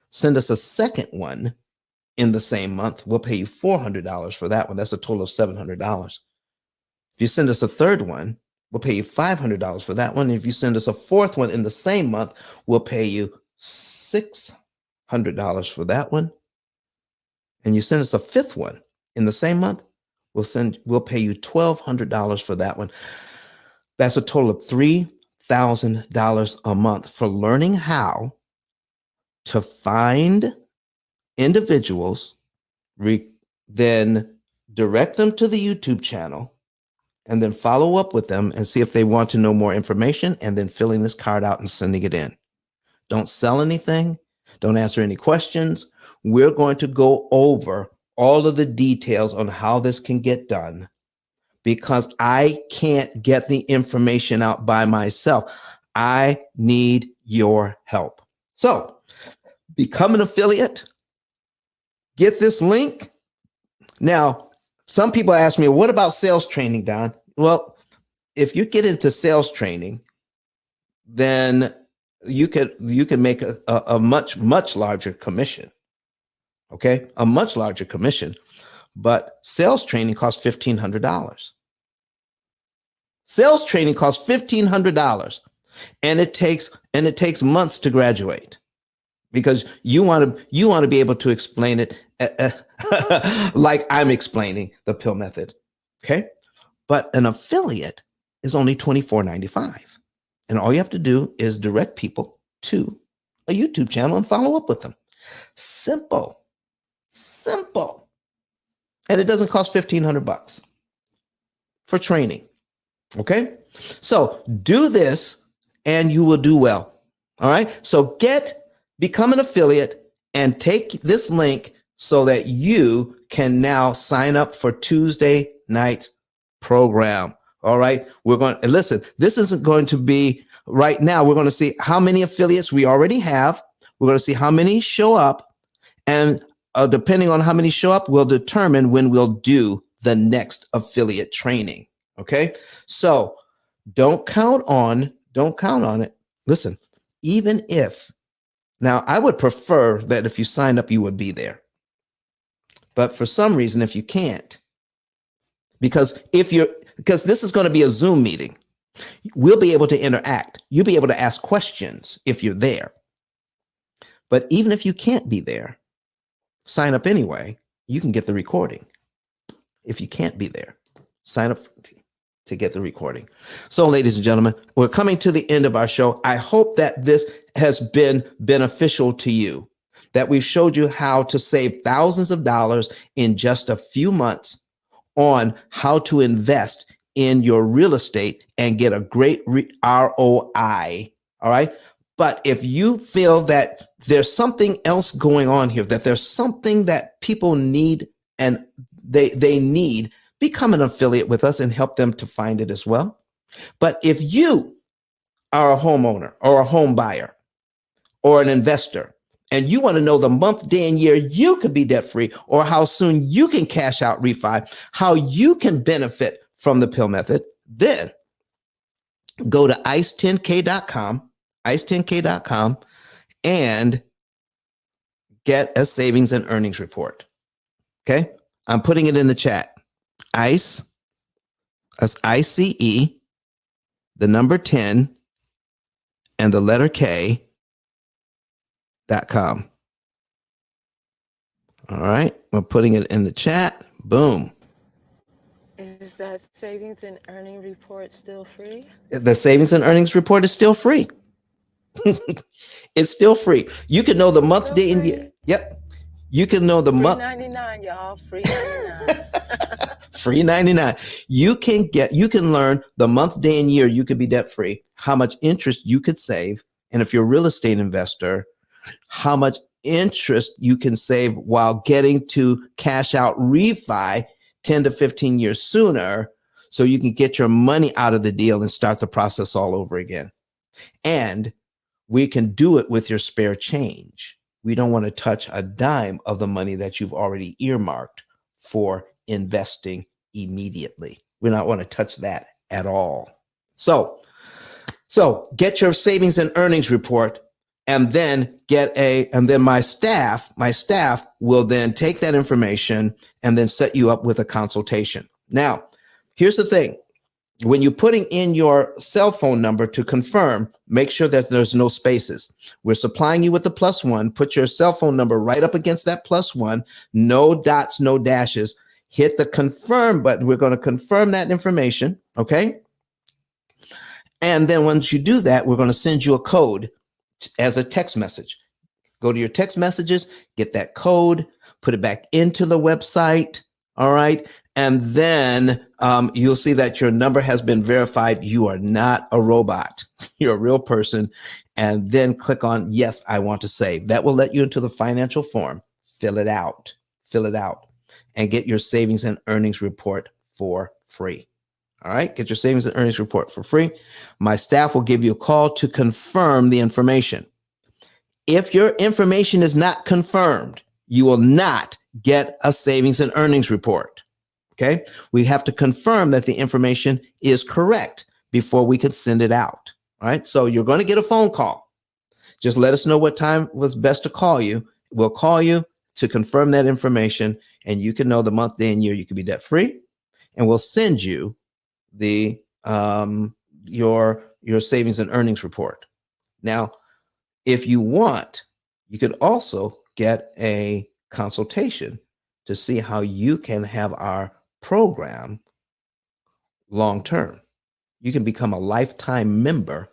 Send us a second one in the same month, we'll pay you $400 for that one. That's a total of $700. If you send us a third one, we'll pay you $500 for that one. If you send us a fourth one in the same month, we'll pay you $600 for that one. And you send us a fifth one in the same month, we'll pay you $1,200 for that one. That's a total of $3,000 a month for learning how to find individuals, then direct them to the YouTube channel, and then follow up with them and see if they want to know more information, and then filling this card out and sending it in. Don't sell anything. Don't answer any questions. We're going to go over all of the details on how this can get done because I can't get the information out by myself. I need your help. So become an affiliate. Get this link. Now, some people ask me, what about sales training, Don? Well, if you get into sales training, then you can make a much larger commission. Okay, a much larger commission. But sales training costs $1,500. Sales training costs $1,500, and it takes months to graduate because you want to be able to explain it like I'm explaining the P.I.L.L method. Okay, but an affiliate is only $24.95, and all you have to do is direct people to a YouTube channel and follow up with them. Simple. And it doesn't cost $1,500 for training. Okay. So do this and you will do well. All right. So become an affiliate and take this link so that you can now sign up for Tuesday night program. All right. We're going to listen. This isn't going to be right now. We're going to see how many affiliates we already have. We're going to see how many show up, and depending on how many show up, we'll determine when we'll do the next affiliate training. Okay. So don't count on it. Listen, even if now I would prefer that if you signed up, you would be there. But for some reason, if you can't, because this is going to be a Zoom meeting, we'll be able to interact. You'll be able to ask questions if you're there. But even if you can't be there, sign up anyway. You can get the recording. If you can't be there, sign up to get the recording. So, ladies and gentlemen, we're coming to the end of our show. I hope that this has been beneficial to you, that we've showed you how to save thousands of dollars in just a few months on how to invest in your real estate and get a great ROI. All right. But if you feel that there's something else going on here, that there's something that people need and they need, become an affiliate with us and help them to find it as well. But if you are a homeowner or a home buyer or an investor, and you want to know the month, day, and year you could be debt free, or how soon you can cash out refi, how you can benefit from the P.I.L.L method, then go to ice10k.com, ice10k.com, and get a savings and earnings report. Okay, I'm putting it in the chat. ICE, that's ICE, the number 10, and the letter K.com. All right, we're putting it in the chat. Boom. Is that savings and earning report still free? The savings and earnings report is still free. It's still free. You can know the month, Still day, and free? year. Yep. You can know the Free month. 99, y'all. Free 99. Free 99. You can learn the month, day, and year you could be debt free, how much interest you could save, and if you're a real estate investor, how much interest you can save while getting to cash out refi 10 to 15 years sooner, so you can get your money out of the deal and start the process all over again. And we can do it with your spare change. We don't want to touch a dime of the money that you've already earmarked for investing immediately. We don't want to touch that at all. So get your savings and earnings report, and then my staff will then take that information and then set you up with a consultation. Now, here's the thing. When you're putting in your cell phone number to confirm, make sure that there's no spaces. We're supplying you with the +1. Put your cell phone number right up against that +1. No dots, no dashes. Hit the confirm button. We're going to confirm that information. Okay. And then once you do that, we're going to send you a code as a text message. Go to your text messages, get that code, put it back into the website. All right. And then you'll see that your number has been verified. You are not a robot. You're a real person. And then click on, yes, I want to save. That will let you into the financial form. Fill it out. and get your savings and earnings report for free. All right, get your savings and earnings report for free. My staff will give you a call to confirm the information. If your information is not confirmed, you will not get a savings and earnings report. Okay, we have to confirm that the information is correct before we can send it out. All right, so you're going to get a phone call. Just let us know what time was best to call you. We'll call you to confirm that information, and you can know the month, day, and year you can be debt free, and we'll send you the your savings and earnings report. Now, if you want, you could also get a consultation to see how you can have our program long term. You can become a lifetime member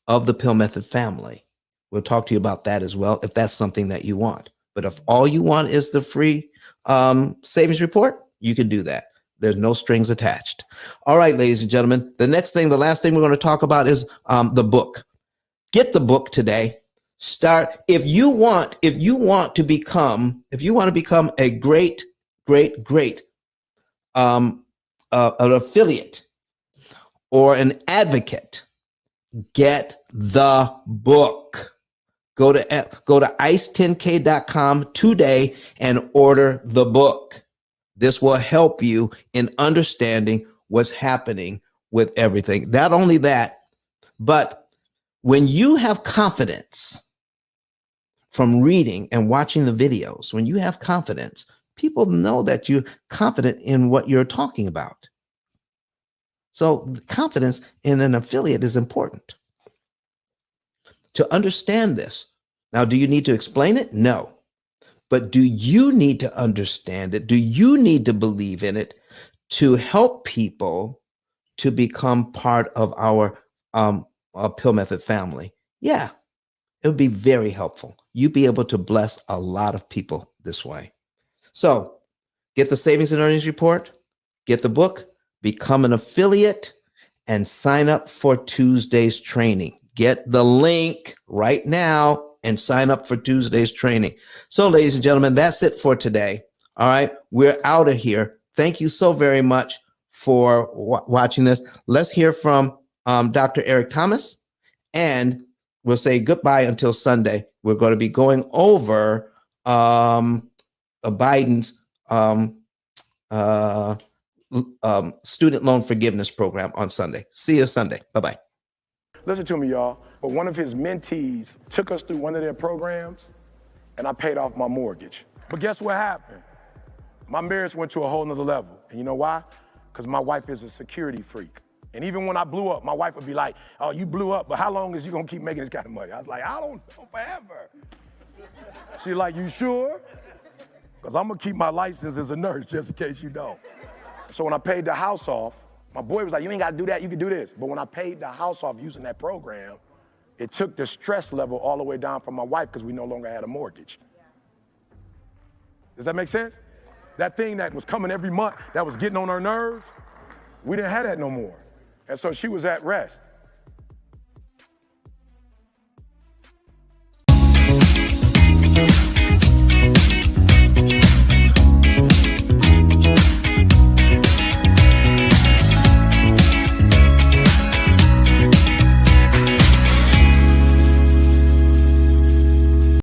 of the P.I.L.L Method family. We'll talk to you about that as well if that's something that you want. But if all you want is the free savings report, you can do that. There's no strings attached. All right, ladies and gentlemen, the last thing we're going to talk about is the book. Get the book today. Start if you want to become a great an affiliate or an advocate. Get the book. Go to ice10k.com today and order the book. This will help you in understanding what's happening with everything. Not only that, but when you have confidence from reading and watching the videos, when you have confidence, people know that you're confident in what you're talking about. So confidence in an affiliate is important. To understand this. Now, do you need to explain it? No. But do you need to understand it? Do you need to believe in it to help people to become part of our P.I.L.L Method family? Yeah, it would be very helpful. You'd be able to bless a lot of people this way. So get the savings and earnings report, get the book, become an affiliate, and sign up for Tuesday's training. Get the link right now and sign up for Tuesday's training. So, ladies and gentlemen, that's it for today. All right, we're out of here. Thank you so very much for watching this. Let's hear from Dr. Eric Thomas, and we'll say goodbye until Sunday. We're going to be going over Biden's student loan forgiveness program on Sunday. See you Sunday. Bye-bye. Listen to me, y'all. But one of his mentees took us through one of their programs, and I paid off my mortgage. But guess what happened? My marriage went to a whole nother level. And you know why? Because my wife is a security freak. And even when I blew up, my wife would be like, oh, you blew up, but how long is you gonna keep making this kind of money? I was like, I don't know, forever. She's like, you sure? Because I'm gonna keep my license as a nurse just in case you don't. So when I paid the house off, my boy was like, you ain't gotta do that, you can do this. But when I paid the house off using that program, it took the stress level all the way down for my wife because we no longer had a mortgage. Does that make sense? That thing that was coming every month, that was getting on her nerves, we didn't have that no more. And so she was at rest.